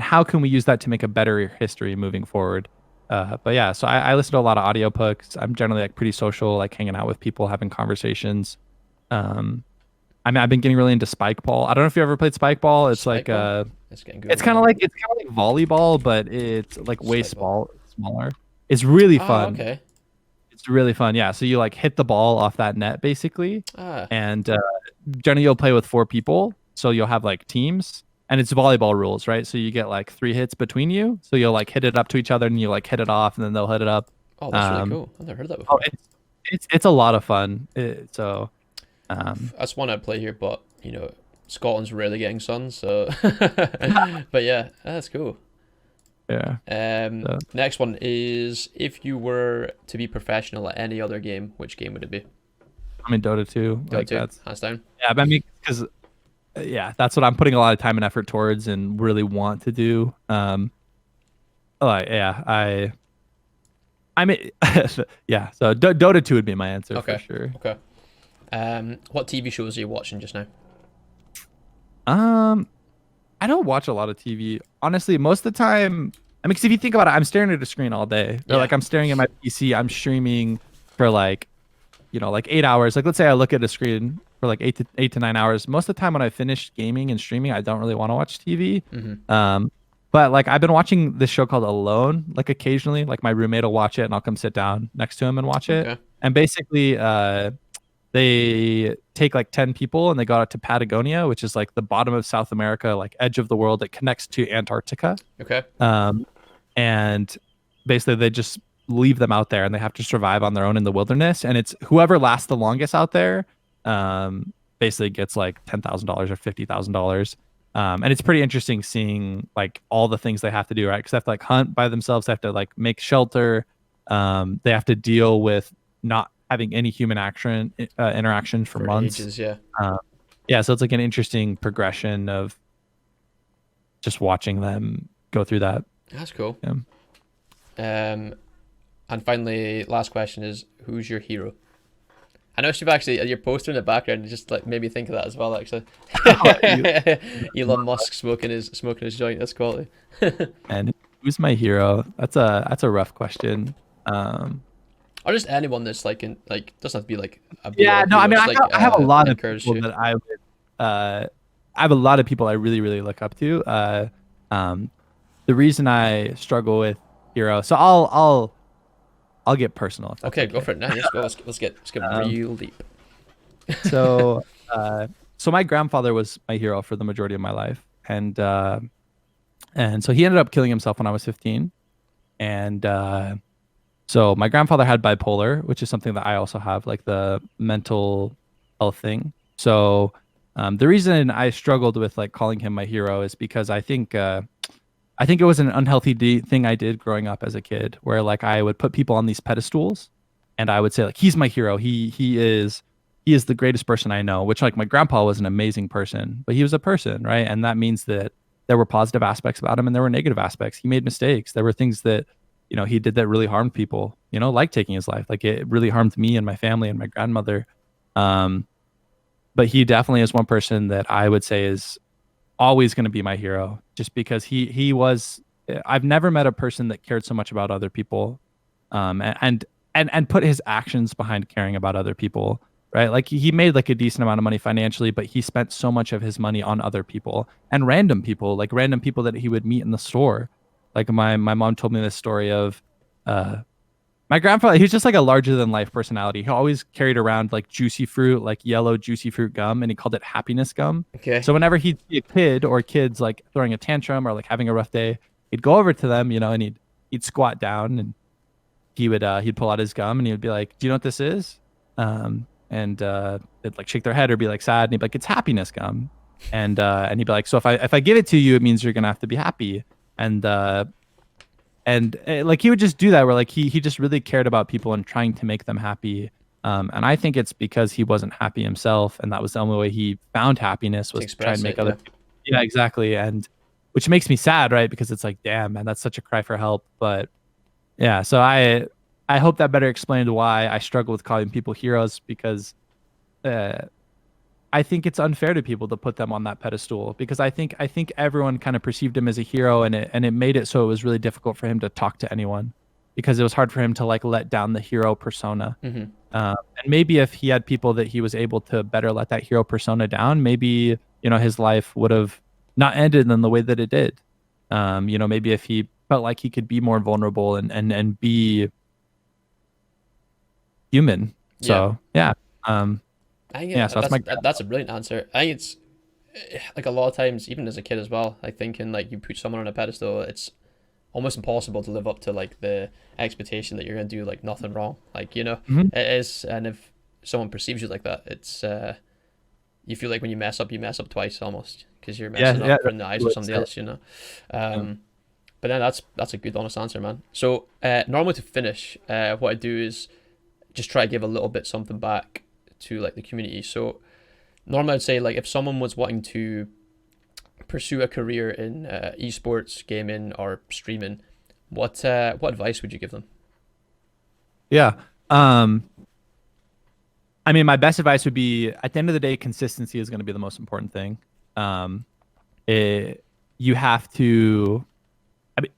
how can we use that to make a better history moving forward. But yeah, so I listen to a lot of audiobooks. I'm generally like pretty social, like hanging out with people, having conversations. Um, I mean, I've been getting really into spike ball. I don't know if you ever played spike ball. It's like Spikeball? It's getting good. it's kind of like volleyball, but it's like way Spikeball. smaller. It's really Ah, fun. okay. It's really fun. Yeah. So you like hit the ball off that net basically, Ah, and generally you'll play with 4 people. So you'll have like teams, and it's volleyball rules, right? So you get like 3 hits between you. So you'll like hit it up to each other, and you like hit it off, and then they'll hit it up. Oh, that's really Um, cool. I've never heard that oh, before. it's a lot of fun. So um, That's one I'd play here, but Scotland's rarely getting sun, so. But yeah, that's cool. yeah. So, Next one is if you were to be professional at any other game, which game would it be? I mean Dota 2, Dota like 2, that's hands down. yeah. But I mean, because yeah, that's what I'm putting a lot of time and effort towards, and really want to do. Like yeah, I mean, yeah. So Dota 2 would be my answer for Okay, sure. okay. What TV shows are you watching just now? Um, I don't watch a lot of TV. Honestly, most of the time, I mean, because if you think about it, I'm staring at a screen all day. Or Yeah. like I'm staring at my PC, I'm streaming for like, like 8 hours. Like let's say I look at a screen for like 8 to 9 hours. Most of the time when I finish gaming and streaming, I don't really want to watch TV. Mm-hmm. But like I've been watching this show called Alone, like occasionally, like my roommate will watch it and I'll come sit down next to him and watch it. Okay. And basically, they take like 10 people and they go out to Patagonia, which is like the bottom of South America, like edge of the world that connects to Antarctica. Okay. And basically they just leave them out there and they have to survive on their own in the wilderness. And it's whoever lasts the longest out there, basically gets like $10,000 or $50,000. And it's pretty interesting seeing like all the things they have to do, right? Because they have to like hunt by themselves, they have to like make shelter. They have to deal with not having any human interaction for months. Ages, yeah. Yeah, so it's like an interesting progression of just watching them go through that. That's cool. Yeah. And finally, last question is, who's your hero? I know you've actually your poster in the background just like made me think of that as well. Actually, Elon Musk smoking his joint. That's quality. And who's my hero? That's a rough question. Or just anyone that's like doesn't have to be like a Yeah, no, I mean, I have a lot of encouraged people you. that I would, I have a lot of people I really, really look up to. The reason I struggle with hero, so I'll get personal. If that's Okay, go for it. Now let's go. Let's get real deep. So, so my grandfather was my hero for the majority of my life, and so he ended up killing himself when I was 15, and so my grandfather had bipolar, which is something that I also have, like the mental health thing. So the reason I struggled with like calling him my hero is because I think it was an unhealthy thing I did growing up as a kid, where like I would put people on these pedestals, and I would say like he's my hero. He is the greatest person I know. Which like my grandpa was an amazing person, but he was a person, right? And that means that there were positive aspects about him and there were negative aspects. He made mistakes. There were things that he did that really harmed people. Like taking his life. Like it really harmed me and my family and my grandmother. But he definitely is one person that I would say is always going to be my hero, just because he was. I've never met a person that cared so much about other people, and put his actions behind caring about other people. Right, like he made like a decent amount of money financially, but he spent so much of his money on other people and random people, like random people that he would meet in the store. Like my mom told me this story of my grandfather. He's just like a larger than life personality. He always carried around like juicy fruit, like yellow juicy fruit gum, and he called it happiness gum. Okay. So whenever he'd see a kid or kids like throwing a tantrum or like having a rough day, he'd go over to them, and he'd squat down and he'd pull out his gum and he would be like, "Do you know what this is?" And they'd like shake their head or be like sad, and he'd be like, "It's happiness gum." And he'd be like, "So if I give it to you, it means you're gonna have to be happy." And like he would just do that, where like he just really cared about people and trying to make them happy. And I think it's because he wasn't happy himself, and that was the only way he found happiness, was to try and make other people. Yeah, exactly. And which makes me sad, right? Because it's like, damn, man, that's such a cry for help. But yeah, so I hope that better explained why I struggle with calling people heroes, because I think it's unfair to people to put them on that pedestal, because I think everyone kind of perceived him as a hero, and it made it so it was really difficult for him to talk to anyone, because it was hard for him to like let down the hero persona. Mm-hmm. And maybe if he had people that he was able to better let that hero persona down, maybe his life would have not ended in the way that it did. Maybe if he felt like he could be more vulnerable and be human. So yeah. I think Yeah, so that's a brilliant answer. I think like a lot of times, even as a kid as well, like thinking like you put someone on a pedestal, it's almost impossible to live up to like the expectation that you're gonna do like nothing wrong. Like Mhm. it is, and if someone perceives you like that, it's you feel like when you mess up twice almost because you're Yeah, messing yeah, up that's in the eyes the of way to somebody say it. else. Yeah. Um, but then that's a good honest answer, man. So normally to finish, what I do is just try to give a little bit something back to like the community. So normally I'd say like if someone was wanting to pursue a career in esports, gaming, or streaming, what advice would you give them? Yeah. Um, I mean, my best advice would be at the end of the day, consistency is going to be the most important thing. Um, it, you have to, I mean,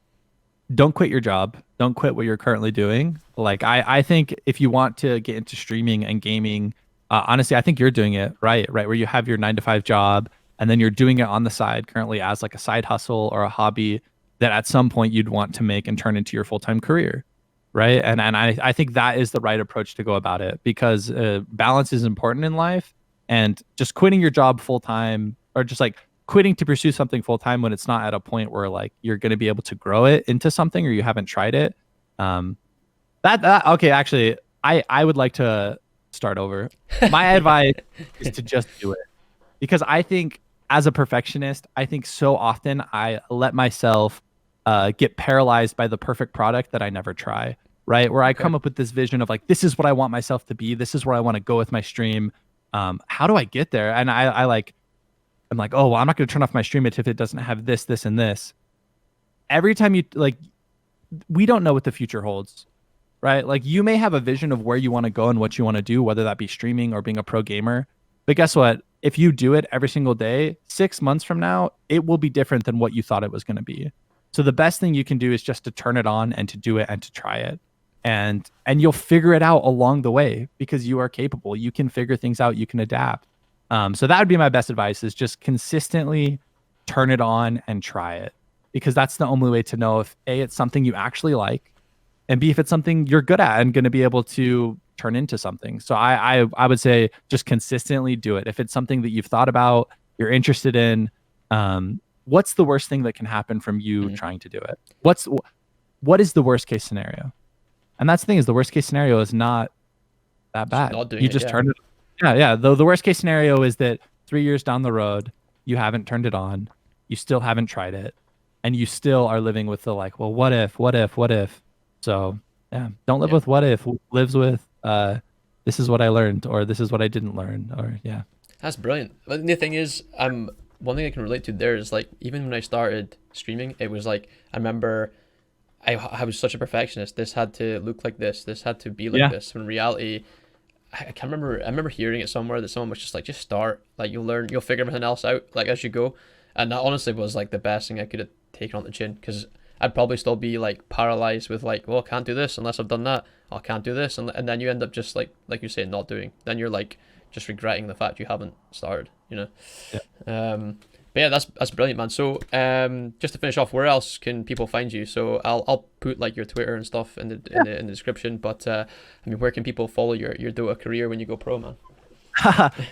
don't quit your job. Don't quit what you're currently doing. Like, I think if you want to get into streaming and gaming, honestly, I think you're doing it right? Where you have your 9 to 5 job and then you're doing it on the side currently as like a side hustle or a hobby that at some point you'd want to make and turn into your full-time career. Right. And I think that is the right approach to go about it because balance is important in life. And just quitting your job full time or just like quitting to pursue something full time when it's not at a point where like you're going to be able to grow it into something or you haven't tried it. Um, that okay, actually, I would like to start over. My Yeah. advice is to just do it because I think as a perfectionist, I think so often I let myself get paralyzed by the perfect product that I never try. Right, where I Okay. come up with this vision of like, this is what I want myself to be. This is where I want to go with my stream. How do I get there? And I like, I'm like, oh, well, I'm not going to turn off my stream if it doesn't have this, this, and this. Every time you like, we don't know what the future holds, right? Like you may have a vision of where you want to go and what you want to do, whether that be streaming or being a pro gamer. But guess what? If you do it every single day, 6 months from now, it will be different than what you thought it was going to be. So the best thing you can do is just to turn it on and to do it and to try it. And you'll figure it out along the way because you are capable. You can figure things out, you can adapt. So that would be my best advice is just consistently turn it on and try it because that's the only way to know if A, it's something you actually like and B, if it's something you're good at and going to be able to turn into something. So I would say just consistently do it. If it's something that you've thought about, you're interested in, what's the worst thing that can happen from you Mhm. trying to do it? What is the worst case scenario? And that's the thing is the worst case scenario is not that Just bad. not doing You it, just yeah. turn it. Yeah, yeah. Though the worst case scenario is that 3 years down the road, you haven't turned it on, you still haven't tried it, and you still are living with the like, well, what if, what if, what if? So yeah, don't live Yeah. with what if. Lives with this is what I learned, or this is what I didn't learn, or yeah, That's brilliant. But the thing is, one thing I can relate to there is like even when I started streaming, it was like I remember I was such a perfectionist. This had to look like this. This had to be like yeah, this. When in reality, I can't remember. I remember hearing it somewhere that someone was just like, just start. Like you'll learn, you'll figure everything else out like as you go. And that honestly was like the best thing I could have taken on the chin because I'd probably still be like paralyzed with like, well, I can't do this unless I've done that. I can't do this, and then you end up just like you say, not doing. Then you're like just regretting the fact you haven't started. yeah. But yeah, that's brilliant, man. So just to finish off, where else can people find you? So I'll put like your Twitter and stuff in the description. But I mean, where can people follow your Dota career when you go pro, man?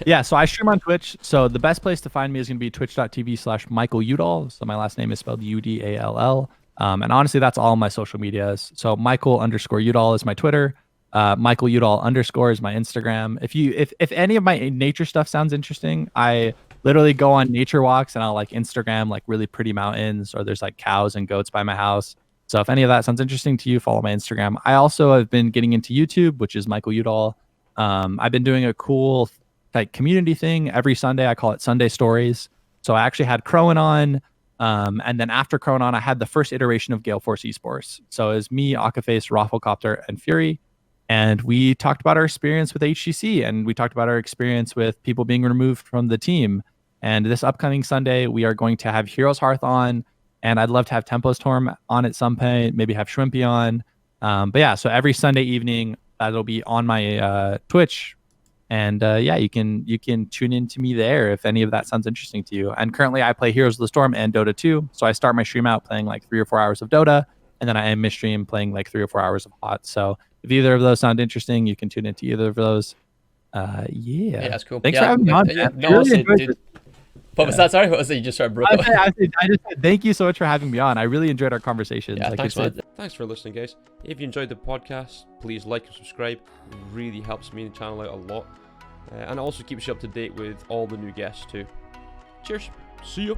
Yeah, so I stream on Twitch. So the best place to find me is going to be twitch.tv/Michael Udall. So my last name is spelled Udall. And honestly, that's all my social medias. So Michael_Udall is my Twitter. Michael Udall underscore is my Instagram. If any of my nature stuff sounds interesting, I literally go on nature walks and I'll like Instagram like really pretty mountains or there's like cows and goats by my house. So if any of that sounds interesting to you, follow my Instagram. I also have been getting into YouTube, which is Michael Udall. I've been doing a cool like community thing every Sunday. I call it Sunday Stories. So I actually had Crowan on, and then after Crowan on, I had the first iteration of Gale Force Esports. So it was me, Akaface, Rafflecopter, and Fury, and we talked about our experience with HCC, and we talked about our experience with people being removed from the team. And this upcoming Sunday, we are going to have Heroes Hearth on, and I'd love to have Tempo Storm on at some point, maybe have Shrimpy on. But yeah, so every Sunday evening, that'll be on my Twitch, and yeah, you can tune in to me there if any of that sounds interesting to you. And currently, I play Heroes of the Storm and Dota 2. So I start my stream out playing like 3 or 4 hours of Dota, and then I end my stream playing like 3 or 4 hours of HOT. So if either of those sound interesting, you can tune into either of those. Yeah, Yeah. that's cool. Thanks for Yeah, having me on, yeah. man. No, I really honestly, enjoyed this. dude, What was that? Sorry, what was it? You just started broke up. I just said thank you so much for having me on. I really enjoyed our conversations. Yeah, like thanks, I said, man. Thanks for listening, guys. If you enjoyed the podcast, please like and subscribe. It really helps me and the channel out a lot. And it also keeps you up to date with all the new guests too. Cheers. See you.